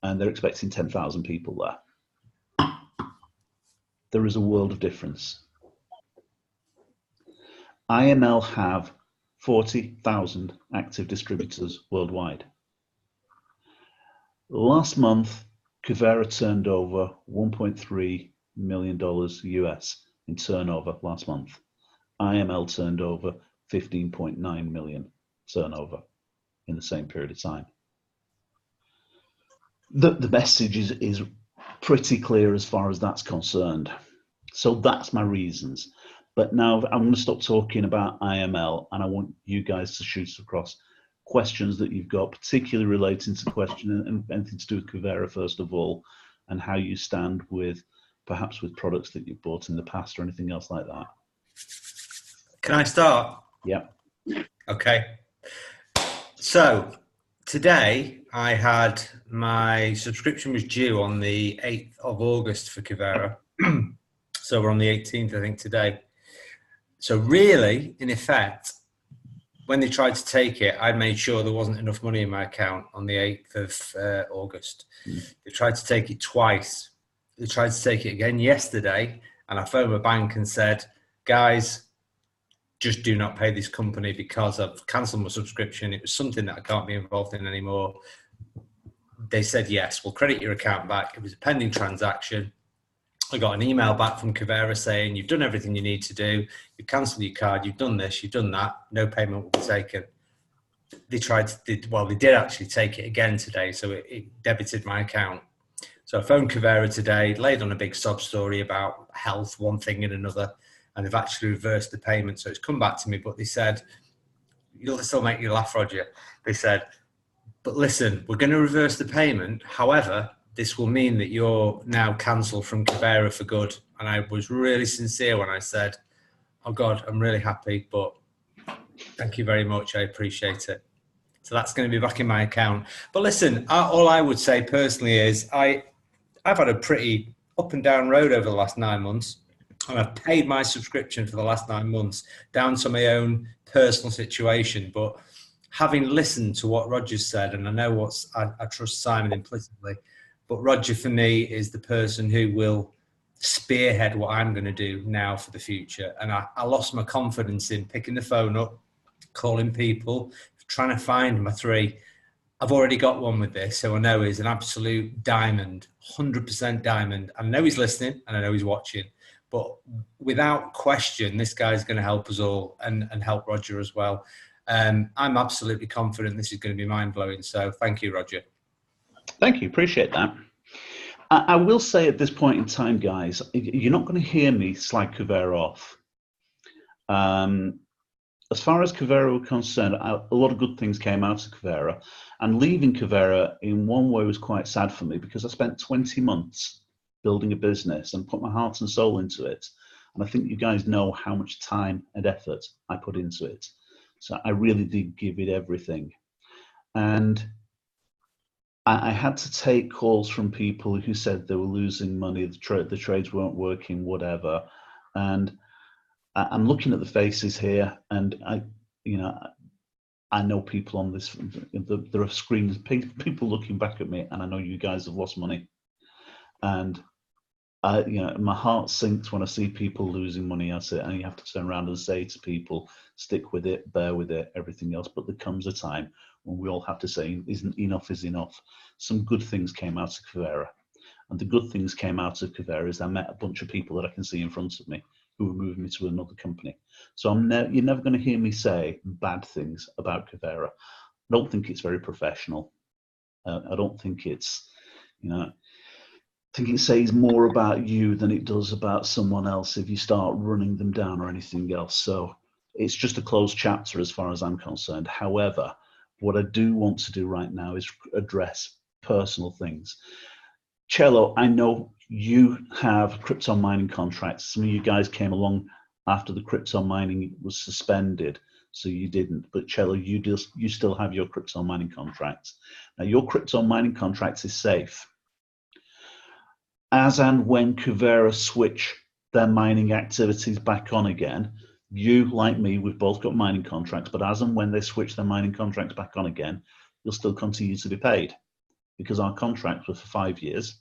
and they're expecting 10,000 people there. There is a world of difference. IML have 40,000 active distributors worldwide. Last month, Kuvera turned over $1.3 million US in turnover last month. IML turned over 15.9 million turnover in the same period of time. The message is pretty clear as far as that's concerned. So that's my reasons. But now I'm going to stop talking about IML, and I want you guys to shoot across questions that you've got, particularly relating to question and anything to do with Kuvera first of all, and how you stand with perhaps with products that you've bought in the past or anything else like that. Can I start? Yeah. Okay. So today I had my subscription was due on the 8th of August for Kuvera. So we're on the 18th, I think, today. So really, in effect, when they tried to take it, I made sure there wasn't enough money in my account on the 8th of August. They tried to take it twice. They tried to take it again yesterday, and I phoned my bank and said, guys, just do not pay this company because I've cancelled my subscription. It was something that I can't be involved in anymore. They said, yes, we'll credit your account back. It was a pending transaction. I got an email back from Kuvera saying, you've done everything you need to do. You've cancelled your card. You've done this. You've done that. No payment will be taken. They did actually take it again today. So it debited my account. So I phoned Kuvera today, laid on a big sob story about health, one thing and another, and they've actually reversed the payment. So it's come back to me, but they said, you'll still make you laugh, Roger. They said, but listen, we're going to reverse the payment. However, this will mean that you're now cancelled from Kuvera for good. And I was really sincere when I said, oh God, I'm really happy, but thank you very much. I appreciate it. So that's going to be back in my account. But listen, all I would say personally is I've had a pretty up and down road over the last 9 months. And I've paid my subscription for the last 9 months down to my own personal situation. But having listened to what Roger said, and I know I trust Simon implicitly, but Roger for me is the person who will spearhead what I'm going to do now for the future. And I lost my confidence in picking the phone up, calling people, trying to find my three. I've already got one with this, so I know he's an absolute diamond, 100% diamond. I know he's listening and I know he's watching, but without question, this guy's going to help us all and help Roger as well. I'm absolutely confident this is going to be mind-blowing. So thank you, Roger. Thank you. Appreciate that. I will say at this point in time, guys, you're not going to hear me slag Kuvera off. As far as Kuvera were concerned, a lot of good things came out of Kuvera, and leaving Kuvera in one way was quite sad for me because I spent 20 months building a business and put my heart and soul into it. And I think you guys know how much time and effort I put into it. So I really did give it everything. And I had to take calls from people who said they were losing money, the trades weren't working, whatever. And I'm looking at the faces here, and I know people on this. There are screens, people looking back at me, and I know you guys have lost money. And my heart sinks when I see people losing money. I say, and you have to turn around and say to people, stick with it, bear with it, everything else. But there comes a time when we all have to say, enough is enough. Some good things came out of Kuvera, and the good things came out of Kuvera is I met a bunch of people that I can see in front of me who were moving me to another company. So you're never going to hear me say bad things about Kuvera. I don't think it's very professional. I don't think it's, I think it says more about you than it does about someone else if you start running them down or anything else. So it's just a closed chapter as far as I'm concerned. However, what I do want to do right now is address personal things. Cello, I know you have crypto mining contracts. Some of you guys came along after the crypto mining was suspended, so you didn't. But Cello, you still have your crypto mining contracts. Now, your crypto mining contracts is safe. As and when Kuvera switch their mining activities back on again, you, like me, we've both got mining contracts, but as and when they switch their mining contracts back on again, you'll still continue to be paid because our contracts were for 5 years.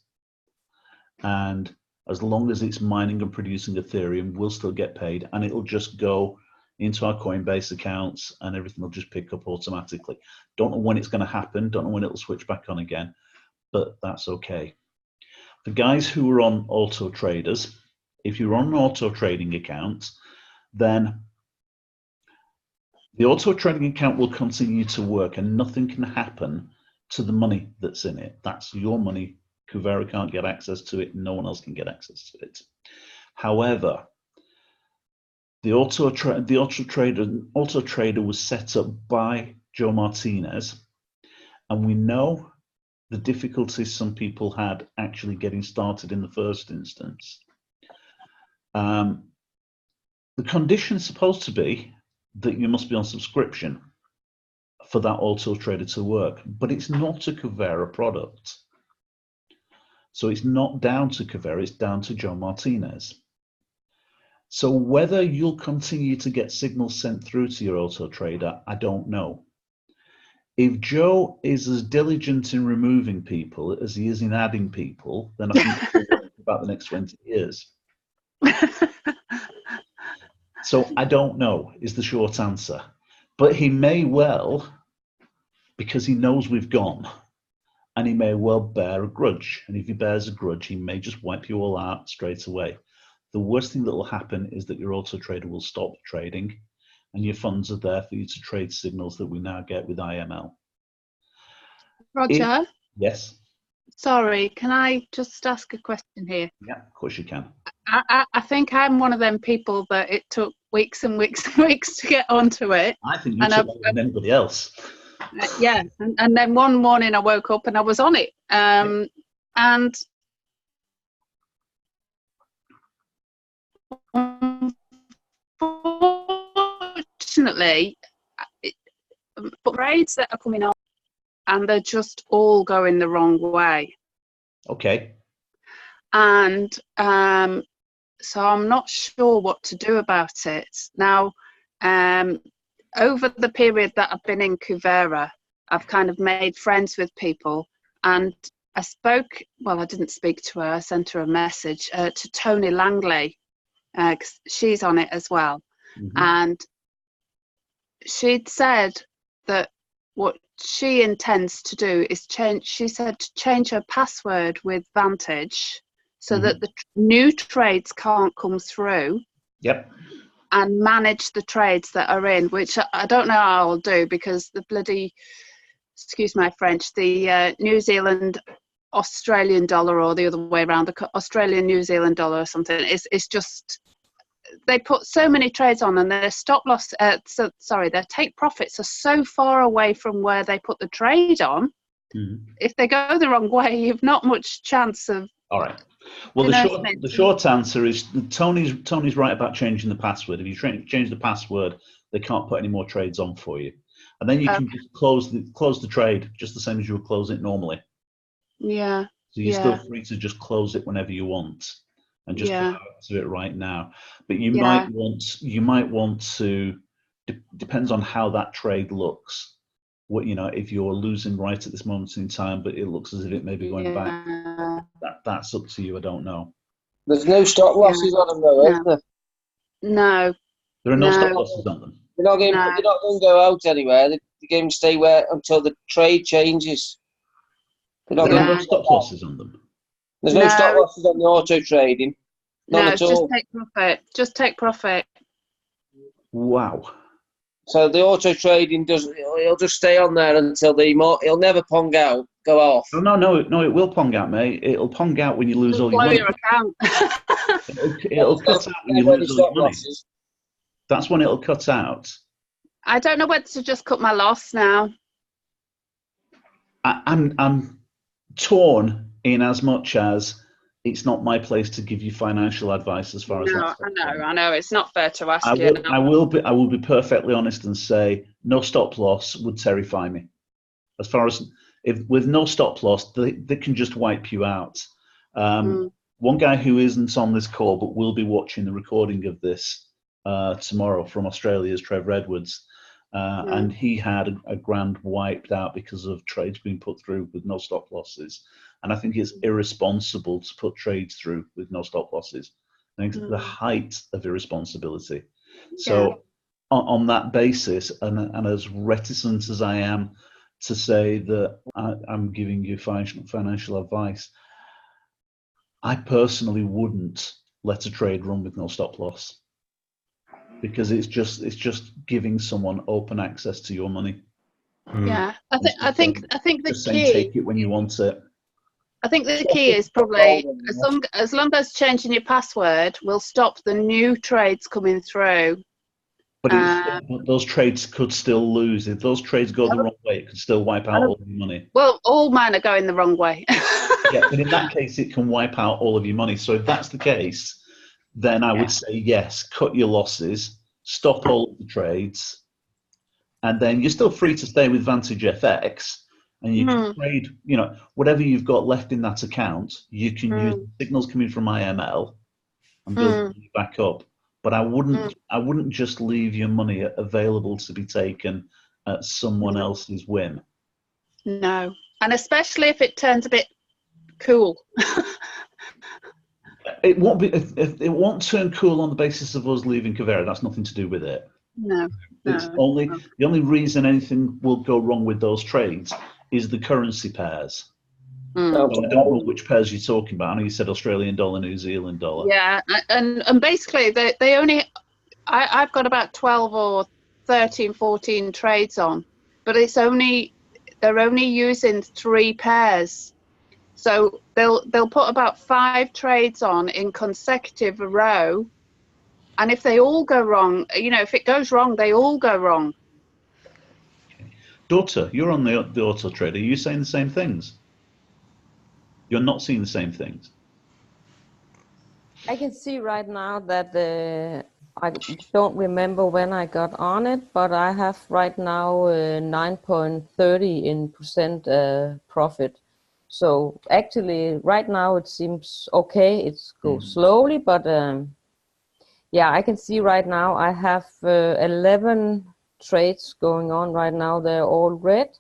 And as long as it's mining and producing Ethereum, we'll still get paid, and it'll just go into our Coinbase accounts and everything will just pick up automatically. Don't know when it's going to happen, don't know when it'll switch back on again, but that's okay. the guys who are on auto traders, if you're on an auto trading account, then the auto trading account will continue to work and nothing can happen to the money that's in it. That's your money. Kuvera can't get access to it. No one else can get access to it. However, the auto trader was set up by Joe Martinez, and we know the difficulties some people had actually getting started in the first instance. The condition's supposed to be that you must be on subscription for that auto trader to work, but it's not a Kuvera product. So it's not down to Kuvera, it's down to Joe Martinez. So whether you'll continue to get signals sent through to your auto trader, I don't know. If Joe is as diligent in removing people as he is in adding people, then I think we'll work about the next 20 years. So I don't know is the short answer. But he may well, because he knows we've gone, and he may well bear a grudge. And if he bears a grudge, he may just wipe you all out straight away. The worst thing that will happen is that your auto trader will stop trading and your funds are there for you to trade signals that we now get with IML. Roger? Yes? Sorry, can I just ask a question here? Yeah, of course you can. I think I'm one of them people that it took weeks and weeks and weeks to get onto it. I think you took longer than anybody else. Yeah, and then one morning I woke up and I was on it. And unfortunately, trades that are coming on and they're just all going the wrong way. Okay. And so I'm not sure what to do about it. Now, over the period that I've been in Kuvera, I've kind of made friends with people, and I didn't speak to her, I sent her a message to Tony Langley, because she's on it as well. Mm-hmm. And she'd said that what she intends to do is change her password with Vantage so that the new trades can't come through. Yep. And manage the trades that are in, which I don't know how I'll do, because the bloody, excuse my French, the New Zealand Australian dollar, or the other way around, the Australian New Zealand dollar or something, is just, they put so many trades on, and their stop loss, their take profits are so far away from where they put the trade on. Mm-hmm. If they go the wrong way, you've not much chance of. All right. Well, the short answer is Tony's right about changing the password. If you change the password, they can't put any more trades on for you, and then you can just close the trade just the same as you would close it normally. Yeah. So you're still free to just close it whenever you want, and just go to it right now. But you might want to. Depends on how that trade looks. What, if you're losing right at this moment in time, but it looks as if it may be going back. That's up to you. I don't know. There's no stop losses on them, though, is there? No. There are no stop losses on them. They're not going to go out anywhere. They're going to stay where until the trade changes. There are no stop losses on them. There's no stop losses on the auto trading. None at all. Just take profit. Wow. So the auto trading he'll just stay on there until he'll never pong out, go off. No, it will pong out, mate. It'll pong out when you lose all your money. Your account. it'll cut out when you lose all your money. That's when it'll cut out. I don't know whether to just cut my loss now. I'm torn in as much as it's not my place to give you financial advice as far as that's concerned. I know. It's not fair to ask you. I will be perfectly honest and say no stop loss would terrify me. As far as with no stop loss, they can just wipe you out. One guy who isn't on this call but will be watching the recording of this tomorrow from Australia is Trevor Edwards. And he had a grand wiped out because of trades being put through with no stop losses. And I think it's irresponsible to put trades through with no stop losses. I think it's the height of irresponsibility. So on that basis, and as reticent as I am to say that I'm giving you financial advice, I personally wouldn't let a trade run with no stop loss, because it's just giving someone open access to your money. Yeah, I think the Just saying, key. take it when you want it. I think the key is probably as long as changing your password will stop the new trades coming through. But those trades could still lose. If those trades go the wrong way, it could still wipe out all your money. Well, all mine are going the wrong way. Yeah, but in that case, it can wipe out all of your money. So if that's the case, then I would say yes, cut your losses, stop all of the trades, and then you're still free to stay with Vantage FX, and you can trade, whatever you've got left in that account, you can use signals coming from IML and build your money back up. But I wouldn't just leave your money available to be taken at someone else's whim. No, and especially if it turns a bit cool. It won't be. It won't turn cool on the basis of us leaving Kuvera. That's nothing to do with it. No. It's the only reason anything will go wrong with those trades is the currency pairs. So I don't know which pairs you're talking about. I know you said Australian dollar, New Zealand dollar. Yeah, and basically they only. I've got about 12 or 13, 14 trades on, but they're only using 3 pairs. So they'll put about 5 trades on in consecutive row, and if they all go wrong, if it goes wrong, they all go wrong. Okay. Daughter, you're on the auto trader. Are you saying the same things? You're not seeing the same things. I can see right now that I don't remember when I got on it, but I have right now 9.30% profit. So actually, right now it seems okay. It goes slowly, but yeah, I can see right now I have 11 trades going on right now. They're all red,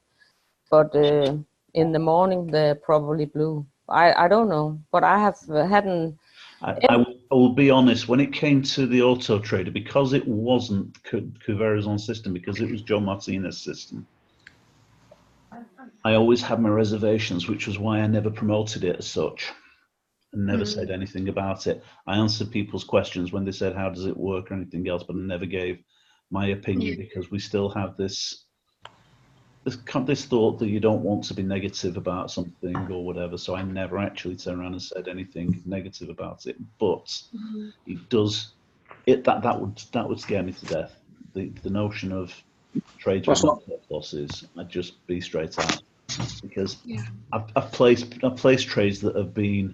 but in the morning they're probably blue. I don't know, but I hadn't. I will be honest, when it came to the auto trader, because it wasn't Kuvera's own system, because it was Joe Martinez's system, I always had my reservations, which was why I never promoted it as such and never said anything about it. I answered people's questions when they said, how does it work or anything else, but I never gave my opinion because we still have this thought that you don't want to be negative about something or whatever. So I never actually turned around and said anything negative about it. But it does. That would scare me to death. The notion of trades with stop losses. I'd just be straight out, because I've placed trades that have been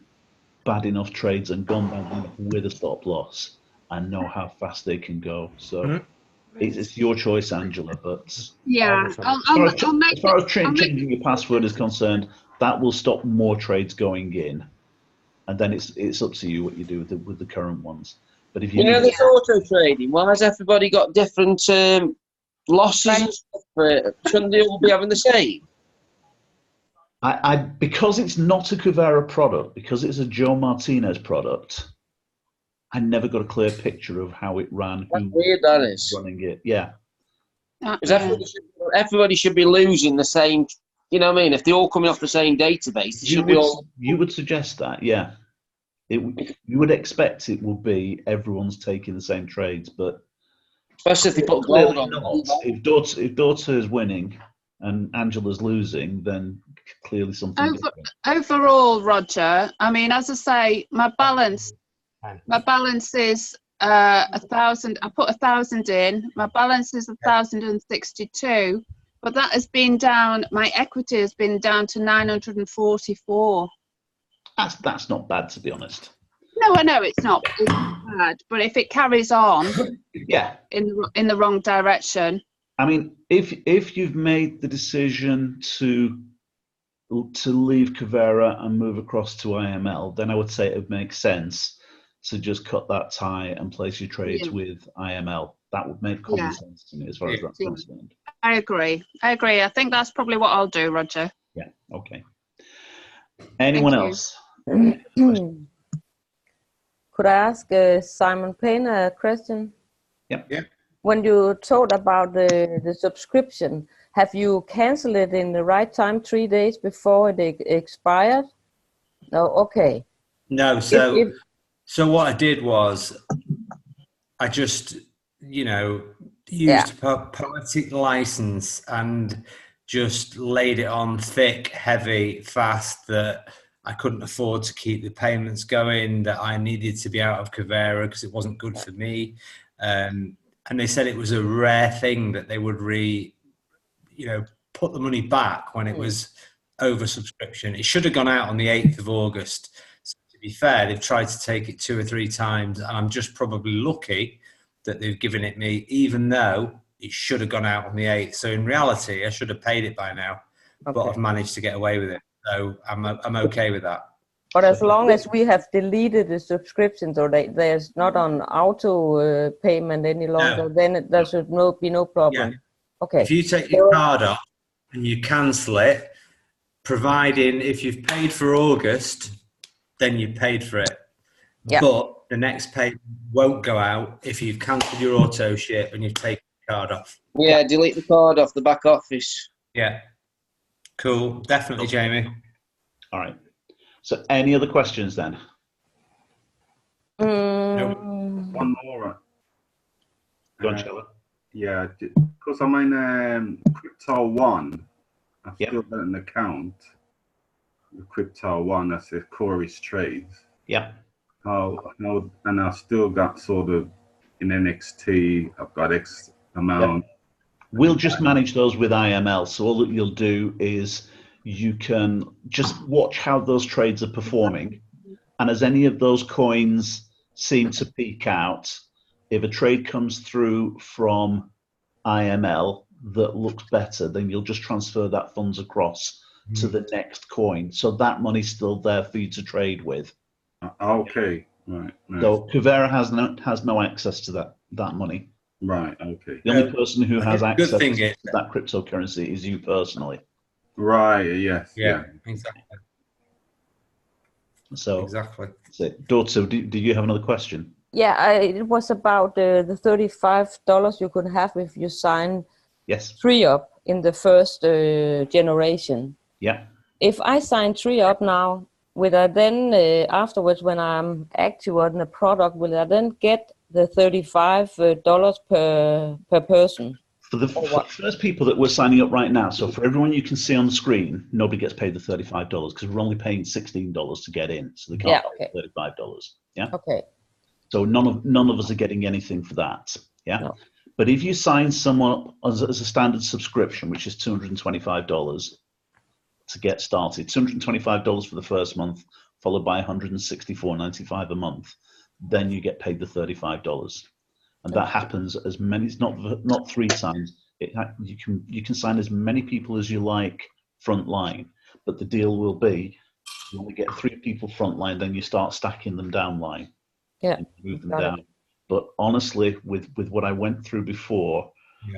bad enough trades and gone bad enough with a stop loss. I know how fast they can go. So. It's your choice, Angela, but as far as changing your password is concerned, that will stop more trades going in, and then it's up to you what you do with the current ones. But if this auto trading, why has everybody got different losses and stuff for it? Shouldn't they all be having the same? Because it's not a Kuvera product, because it's a Joe Martinez product, I never got a clear picture of how it ran. That's weird, that is. Running it, yeah. Because everybody should be losing the same. You know what I mean? If they're all coming off the same database, they should be all. You would suggest that, yeah. You would expect it will be everyone's taking the same trades, but especially if they put gold on. If daughter is winning and Angela's losing, then clearly something different. Overall, Roger, I mean, as I say, my balance is 1,000. I put 1,000 in. My balance is 1,062, but that has been down. My equity has been down to 944. That's not bad, to be honest. No, I know it's not bad, but if it carries on, in the wrong direction. I mean, if you've made the decision to leave Kuvera and move across to IML, then I would say it would make sense to just cut that tie and place your trades with IML. That would make common sense to me as far as that's concerned. I agree. I think that's probably what I'll do, Roger. Yeah, okay. Anyone else? Could I ask Simon Payne a question? Yep. Yeah. When you talked about the subscription, have you canceled it in the right time 3 days before it expired? No, okay. No, so what I did was I just, used a poetic license and just laid it on thick, heavy, fast, that I couldn't afford to keep the payments going, that I needed to be out of Kuvera because it wasn't good for me. And they said it was a rare thing that they would put the money back when it was oversubscription. It should have gone out on the 8th of August. So to be fair, they've tried to take it 2 or 3 times, and I'm just probably lucky that they've given it me, even though it should have gone out on the 8th. So in reality, I should have paid it by now, but I've managed to get away with it. So I'm okay with that. But as long as we have deleted the subscriptions, or there's not on auto payment any longer, then there should be no problem. Yeah. Okay. If you take your card off and you cancel it, providing if you've paid for August, then you've paid for it. Yeah. But the next payment won't go out if you've cancelled your auto ship and you've taken the card off. Yeah, delete the card off the back office. Yeah. Cool. Definitely, Jamie. All right. So any other questions then? Nope. One more. Go on, Sheila. Yeah, because I'm in Crypto One. I've still got an account with Crypto One that says Corey's Trades. Yeah. And I've still got sort of in NXT, I've got X amount. Yep. We'll just manage those with IML. So all that you'll do is you can just watch how those trades are performing. And as any of those coins seem to peak out, if a trade comes through from IML that looks better, then you'll just transfer that funds across to the next coin. So that money's still there for you to trade with. Okay. Right. So Kuvera has no access to that money. Right. Okay. The only person who has access to is that cryptocurrency is you personally. Right. Yes. Yeah. Exactly. So exactly. That's it. Dorto, do you have another question? Yeah, it was about the $35 you could have if you sign 3 up in the first generation. Yeah. If I sign 3 up now, will I then afterwards, when I'm active on the product, will I then get the $35 per person? For the first people that we're signing up right now, so for everyone you can see on the screen, nobody gets paid the $35 because we're only paying $16 to get in, so they can't pay $35. Yeah. Okay. So none of us are getting anything for that. Yeah. No. But if you sign someone up as a standard subscription, which is $225 to get started, $225 for the first month, followed by $164.95 a month, then you get paid the $35. And that happens as many, it's not 3 times. You can sign as many people as you like front line, but the deal will be you only get 3 people front line, then you start stacking them down line. Yeah, move them down. But honestly, with what I went through before,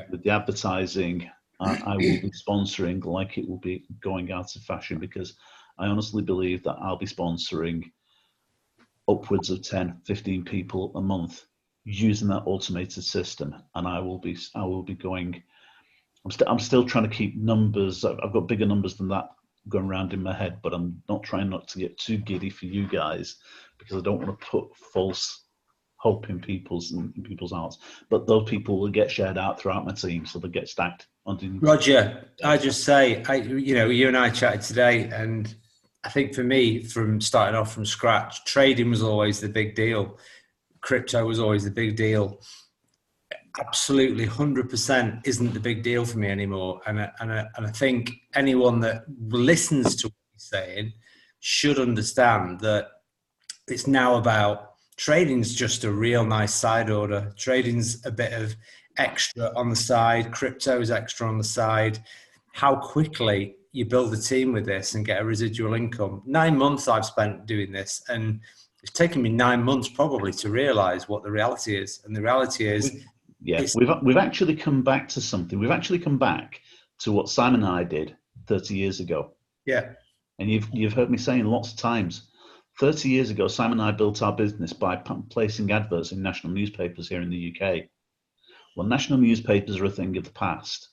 with the advertising, I will be sponsoring like it will be going out of fashion, because I honestly believe that I'll be sponsoring upwards of 10, 15 people a month using that automated system, and I will be going. I'm still trying to keep numbers. I've got bigger numbers than that going around in my head, but I'm trying not to get too giddy for you guys, because I don't want to put false hope in people's hearts. But those people will get shared out throughout my team, so they'll get stacked. Roger, I just say, you and I chatted today, and I think for me, from starting off from scratch, trading was always the big deal. Crypto was always the big deal. Absolutely 100% isn't the big deal for me anymore. And I think anyone that listens to what he's saying should understand that it's now about trading's just a real nice side order. Trading's a bit of extra on the side. Crypto's extra on the side. How quickly you build a team with this and get a residual income. 9 months I've spent doing this, and it's taken me 9 months probably to realize what the reality is. And the reality is, we've actually come back to something. We've actually come back to what Simon and I did 30 years ago. Yeah. And you've heard me saying lots of times, 30 years ago, Simon and I built our business by placing adverts in national newspapers here in the UK. Well, national newspapers are a thing of the past.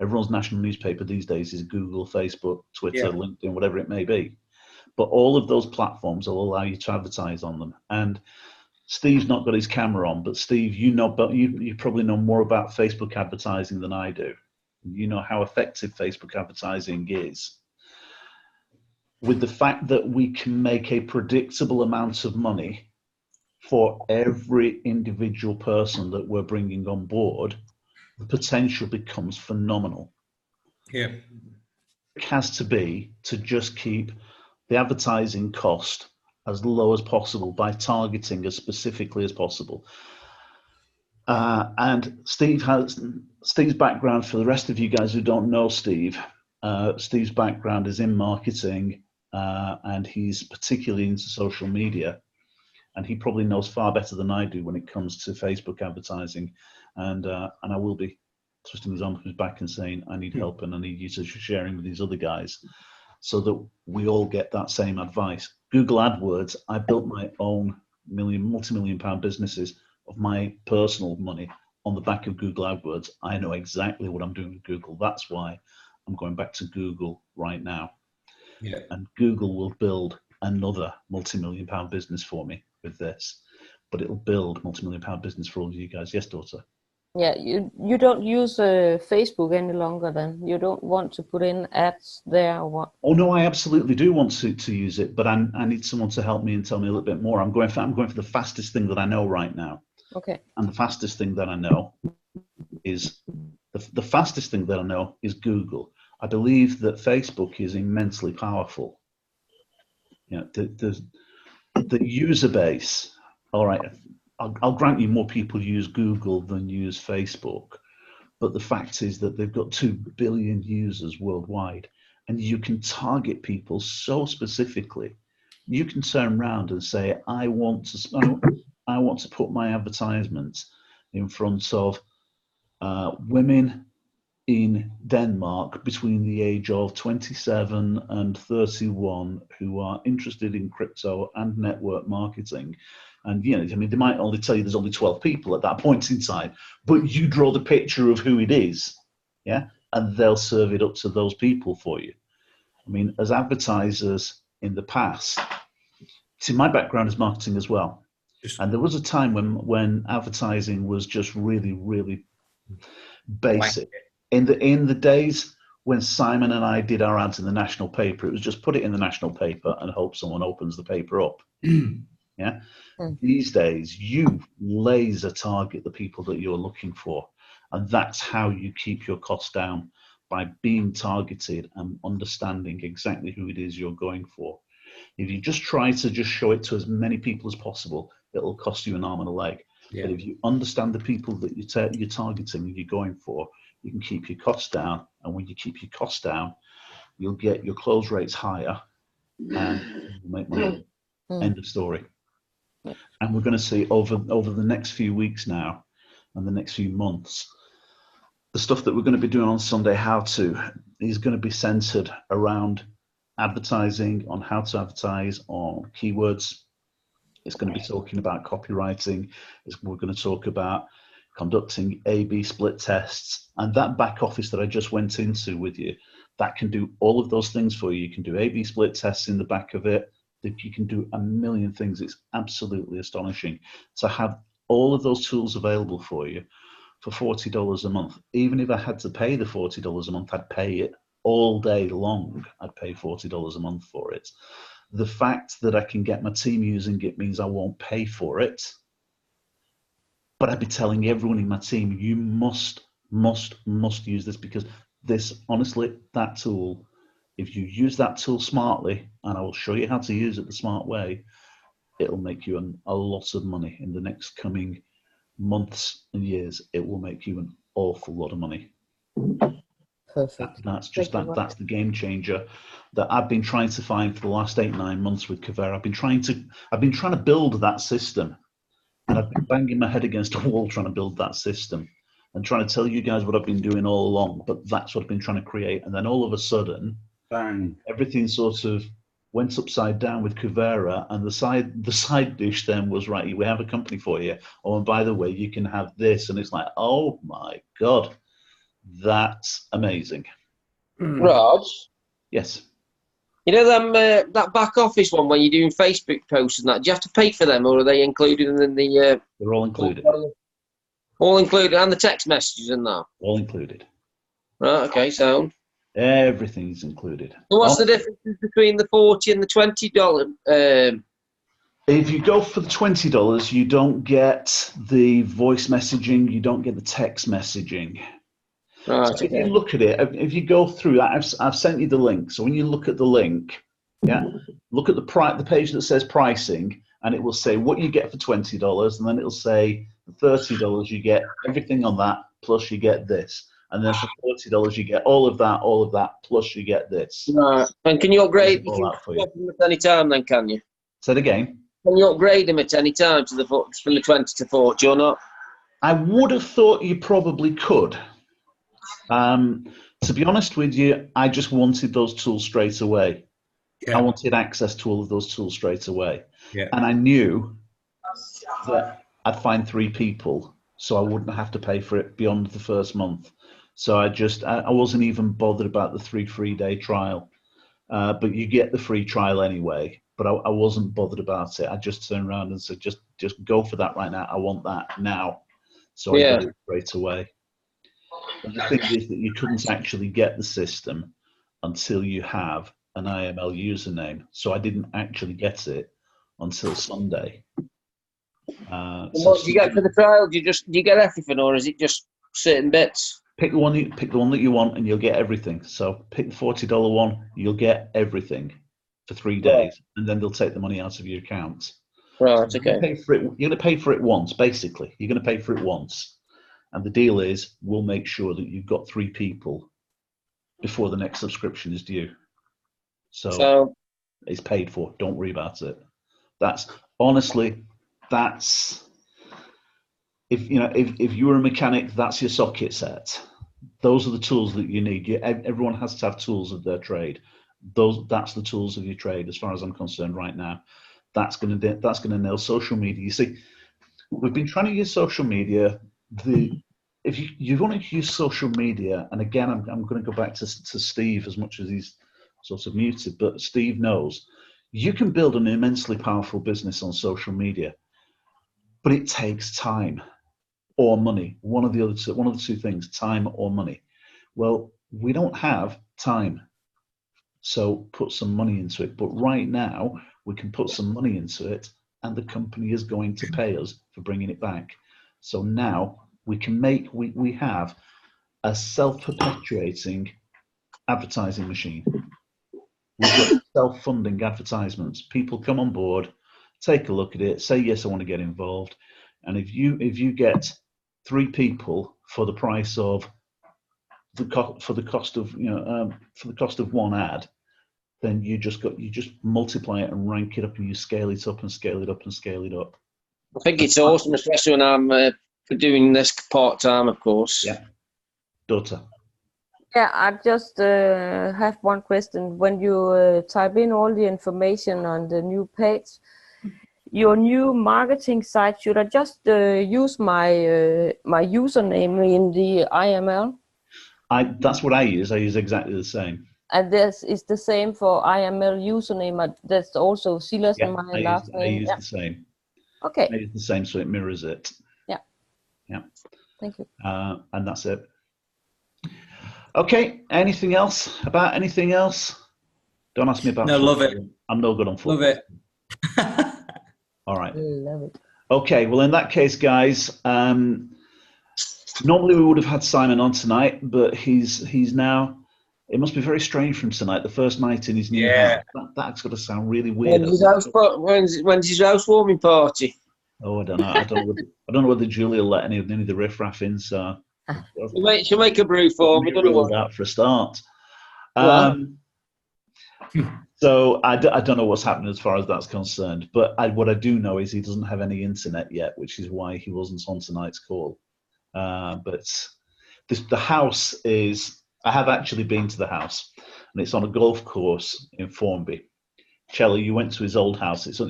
Everyone's national newspaper these days is Google, Facebook, Twitter, LinkedIn, whatever it may be. but all of those platforms will allow you to advertise on them. And Steve's not got his camera on, but Steve, but you probably know more about Facebook advertising than I do. You know how effective Facebook advertising is. With the fact that we can make a predictable amount of money for every individual person that we're bringing on board, the potential becomes phenomenal. Yeah. It has to be to just keep the advertising cost as low as possible by targeting as specifically as possible. And Steve's background, for the rest of you guys who don't know Steve, Steve's background is in marketing, and he's particularly into social media, and he probably knows far better than I do when it comes to Facebook advertising. And I will be twisting his arm from his back and saying, I need help and I need you to sharing with these other guys so that we all get that same advice. Google AdWords, I built my own multi-million pound businesses of my personal money on the back of Google AdWords. I know exactly what I'm doing with Google. That's why I'm going back to Google right now. Yeah. And Google will build another multi-million pound business for me with this, but it'll build multi-million pound business for all of you guys. Yes, daughter? Yeah, you don't use Facebook any longer then? You don't want to put in ads there or what? Oh no, I absolutely do want to use it, but I need someone to help me and tell me a little bit more. I'm going for the fastest thing that I know right now. Okay. And the fastest thing that I know is the fastest thing that I know is Google. I believe that Facebook is immensely powerful. You know, the user base. All right, I'll grant you more people use Google than use Facebook, but the fact is that they've got 2 billion users worldwide, and you can target people so specifically. You can turn around and say, I want to put my advertisements in front of women in Denmark between the age of 27 and 31 who are interested in crypto and network marketing. And, you know, I mean, they might only tell you there's only 12 people at that point in time, but you draw the picture of who it is, yeah? And they'll serve it up to those people for you. I mean, as advertisers in the past, see, my background is marketing as well. And there was a time when advertising was just really, really basic. In the days when Simon and I did our ads in the national paper, it was just put it in the national paper and hope someone opens the paper up. Yeah. These days, you laser target the people that you're looking for, and that's how you keep your costs down, by being targeted and understanding exactly who it is you're going for. If you just try to just show it to as many people as possible, it'll cost you an arm and a leg. Yeah. But if you understand the people that you're targeting and you're going for, you can keep your costs down. And when you keep your costs down, you'll get your close rates higher and you'll make money. End of story. And we're going to see over the next few weeks now and the next few months, the stuff that we're going to be doing on Sunday How To is going to be centered around advertising, on how to advertise, on keywords. It's going to be talking about copywriting. We're going to talk about conducting A/B split tests, and that back office that I just went into with you, that can do all of those things for you. You can do A/B split tests in the back of it. You can do a million things. It's absolutely astonishing to have all of those tools available for you for $40 a month. Even if I had to pay the $40 a month, I'd pay it all day long. I'd pay $40 a month for it. The fact that I can get my team using it means I won't pay for it. But I'd be telling everyone in my team, you must use this, because this, honestly, that tool, if you use that tool smartly, and I will show you how to use it the smart way, it'll make you a lot of money in the next coming months and years. It will make you an awful lot of money. Perfect. That's the game changer that I've been trying to find for the last 8-9 months with Kuvera. I've been trying to build that system, and I've been banging my head against a wall trying to build that system and trying to tell you guys what I've been doing all along. But that's what I've been trying to create, and then all of a sudden, bang, everything sort of went upside down with Kuvera, and the side dish then was, right, we have a company for you. Oh, and by the way, you can have this, and it's like, oh my God. That's amazing. Raj? Yes. You know them that back office one when you're doing Facebook posts and that. Do you have to pay for them, or are they included in the? They're all included. All included, and the text messages and that. All included. Right. Okay. So. Everything's included. So what's the difference between the $40 and the $20? If you go for the $20, you don't get the voice messaging, you don't get the text messaging. Right, so if you look at it, if you go through that, I've sent you the link. So when you look at the link, look at the page that says pricing, and it will say what you get for $20, and then it'll say $30 you get everything on that, plus you get this. And then for $40 you get all of that, plus you get this. Right. And can you upgrade them at any time then, can you? Say it again. Can you upgrade them at any time from the 20 to 40 or not? I would have thought you probably could. To be honest with you, I just wanted those tools straight away. I wanted access to all of those tools straight away. And I knew that I'd find 3 people, so I wouldn't have to pay for it beyond the first month. So I wasn't even bothered about the 3 free-day trial. But you get the free trial anyway. But I wasn't bothered about it. I just turned around and said, just go for that right now. I want that now. So I got it straight away. And the thing is that you couldn't actually get the system until you have an IML username. So I didn't actually get it until Sunday. And what do you get for the trial? Do you get everything, or is it just certain bits? Pick the one that you want, and you'll get everything. So pick the $40 one, you'll get everything for 3 days, and then they'll take the money out of your account. Right. So Okay. you're going to pay for it once, basically. You're going to pay for it once. And the deal is, we'll make sure that you've got 3 people before the next subscription is due. So it's paid for. Don't worry about it. If you were a mechanic, that's your socket set. Those are the tools that you need. Everyone has to have tools of their trade. That's the tools of your trade, as far as I'm concerned right now. That's going to nail social media. You see, we've been trying to use social media. If you want to use social media, and again, I'm going to go back to Steve, as much as he's sort of muted, but Steve knows you can build an immensely powerful business on social media, but it takes time or money. One of the two things, time or money. Well, we don't have time, so put some money into it. But right now, we can put some money into it, and the company is going to pay us for bringing it back. So now we have a self-perpetuating advertising machine. We've got self-funding advertisements. People come on board, take a look at it, say yes, I want to get involved, and if you get 3 people for the price of for the cost of one ad, then you just multiply it and rank it up, and you scale it up and scale it up and scale it up. I think it's awesome, especially when I'm doing this part time, of course. Yeah, daughter. Yeah, I just have one question. When you type in all the information on the new page, your new marketing site, should I just use my my username in the IML? That's what I use. I use exactly the same. And this is the same for IML username. That's also Silas and my last name. I use the same. Okay. I use the same, so it mirrors it. Yeah. Yeah. Thank you. And that's it. Okay. Anything else? About anything else? Don't ask me about. No, football. love it. I'm no good on football. Love it. All right. Love it. Okay. Well, in that case, guys, normally we would have had Simon on tonight, but he's now. It must be very strange for him tonight. The first night in his new house. That's got to sound really weird. When's his housewarming party? Oh, I don't know. I don't know whether Julia will let any of the riffraff in. So she'll make a brew for me. That for a start. So I don't know what's happening as far as that's concerned. But what I do know is he doesn't have any internet yet, which is why he wasn't on tonight's call. But the house is. I have actually been to the house, and it's on a golf course in Formby. Shelley, you went to his old house. It's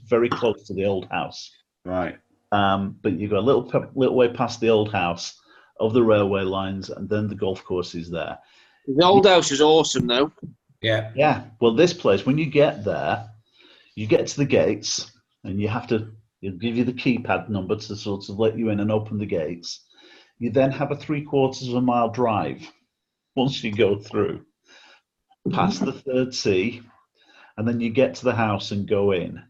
very close to the old house. Right. But you go a little way past the old house, of the railway lines, and then the golf course is there. The old house is awesome, though. Yeah. Yeah. Well, this place, when you get there, you get to the gates, and it'll give you the keypad number to sort of let you in and open the gates. You then have a 3/4 of a mile drive once you go through, past the third tee, and then you get to the house and go in.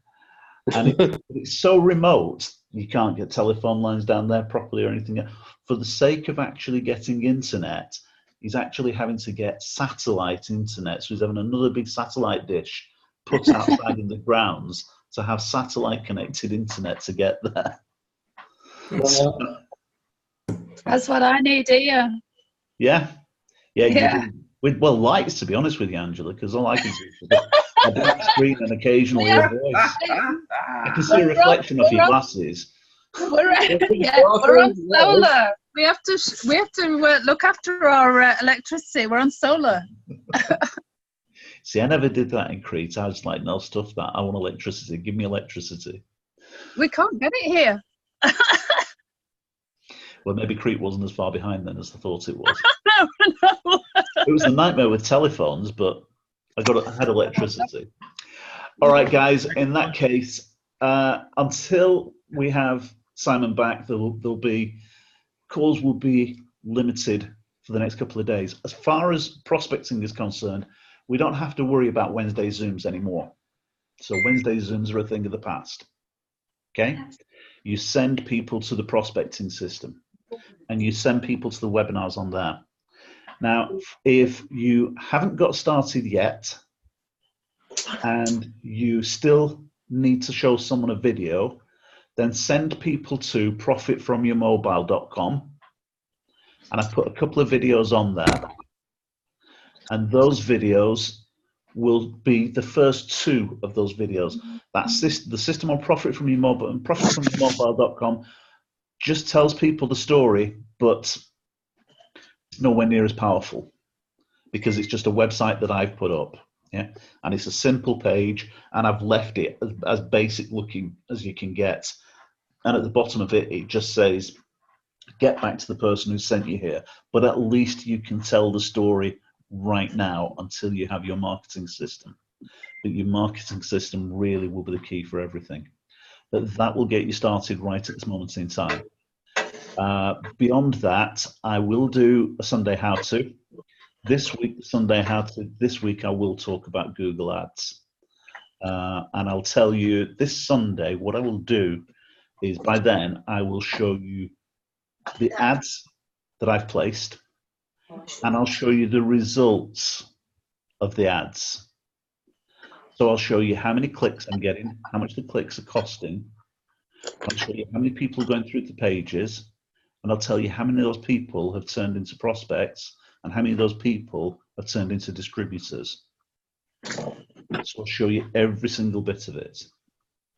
And it's so remote, you can't get telephone lines down there properly or anything. For the sake of actually getting internet, he's actually having to get satellite internet. So he's having another big satellite dish put outside in the grounds to have satellite connected internet to get there. So, That's what I need here. yeah. Yeah. Yeah. With, well, lights, to be honest with you, Angela, because all I can see is a black screen and occasionally a voice. I can see a reflection of your glasses. We're on solar. We have to look after our electricity. We're on solar. See, I never did that in Crete. I was like, no, stuff that. I want electricity. Give me electricity. We can't get it here. Well, maybe Crete wasn't as far behind then as I thought it was. No. It was a nightmare with telephones, but I had electricity. All right, guys. In that case, until we have Simon back, calls will be limited for the next couple of days. As far as prospecting is concerned, we don't have to worry about Wednesday Zooms anymore. So Wednesday Zooms are a thing of the past. Okay? You send people to the prospecting system, and you send people to the webinars on there. Now, if you haven't got started yet, and you still need to show someone a video, then send people to profitfromyourmobile.com, and I've put a couple of videos on there, and those videos will be the first two of those videos. That's the system on Profit From Your Mobile, and profitfromyourmobile.com just tells people the story, but it's nowhere near as powerful because it's just a website that I've put up. Yeah, and it's a simple page, and I've left it as basic looking as you can get. And at the bottom of it, it just says, get back to the person who sent you here. But at least you can tell the story right now until you have your marketing system. But your marketing system really will be the key for everything. But that will get you started right at this moment in time. Beyond that, I will do a Sunday how-to. This week, this week I will talk about Google Ads. And I'll tell you this Sunday, what I will do is by then I will show you the ads that I've placed, and I'll show you the results of the ads. So I'll show you how many clicks I'm getting, how much the clicks are costing. I'll show you how many people are going through the pages, and I'll tell you how many of those people have turned into prospects and how many of those people have turned into distributors. So I'll show you every single bit of it.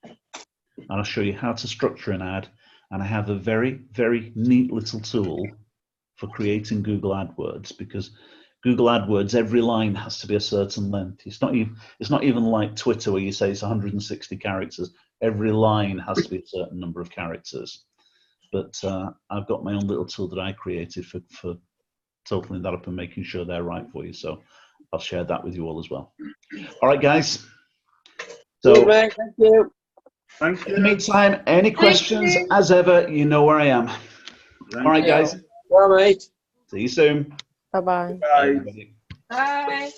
And I'll show you how to structure an ad. And I have a very, very neat little tool for creating Google AdWords, because Google AdWords, every line has to be a certain length. It's not even like Twitter where you say it's 160 characters. Every line has to be a certain number of characters. But I've got my own little tool that I created for totaling that up and making sure they're right for you. So I'll share that with you all as well. All right, guys. So Thank you. Thank in the you. meantime, any questions, as ever, you know where I am. All right, guys. Bye, mate. See you soon. Bye-bye. Bye. Everybody. Bye.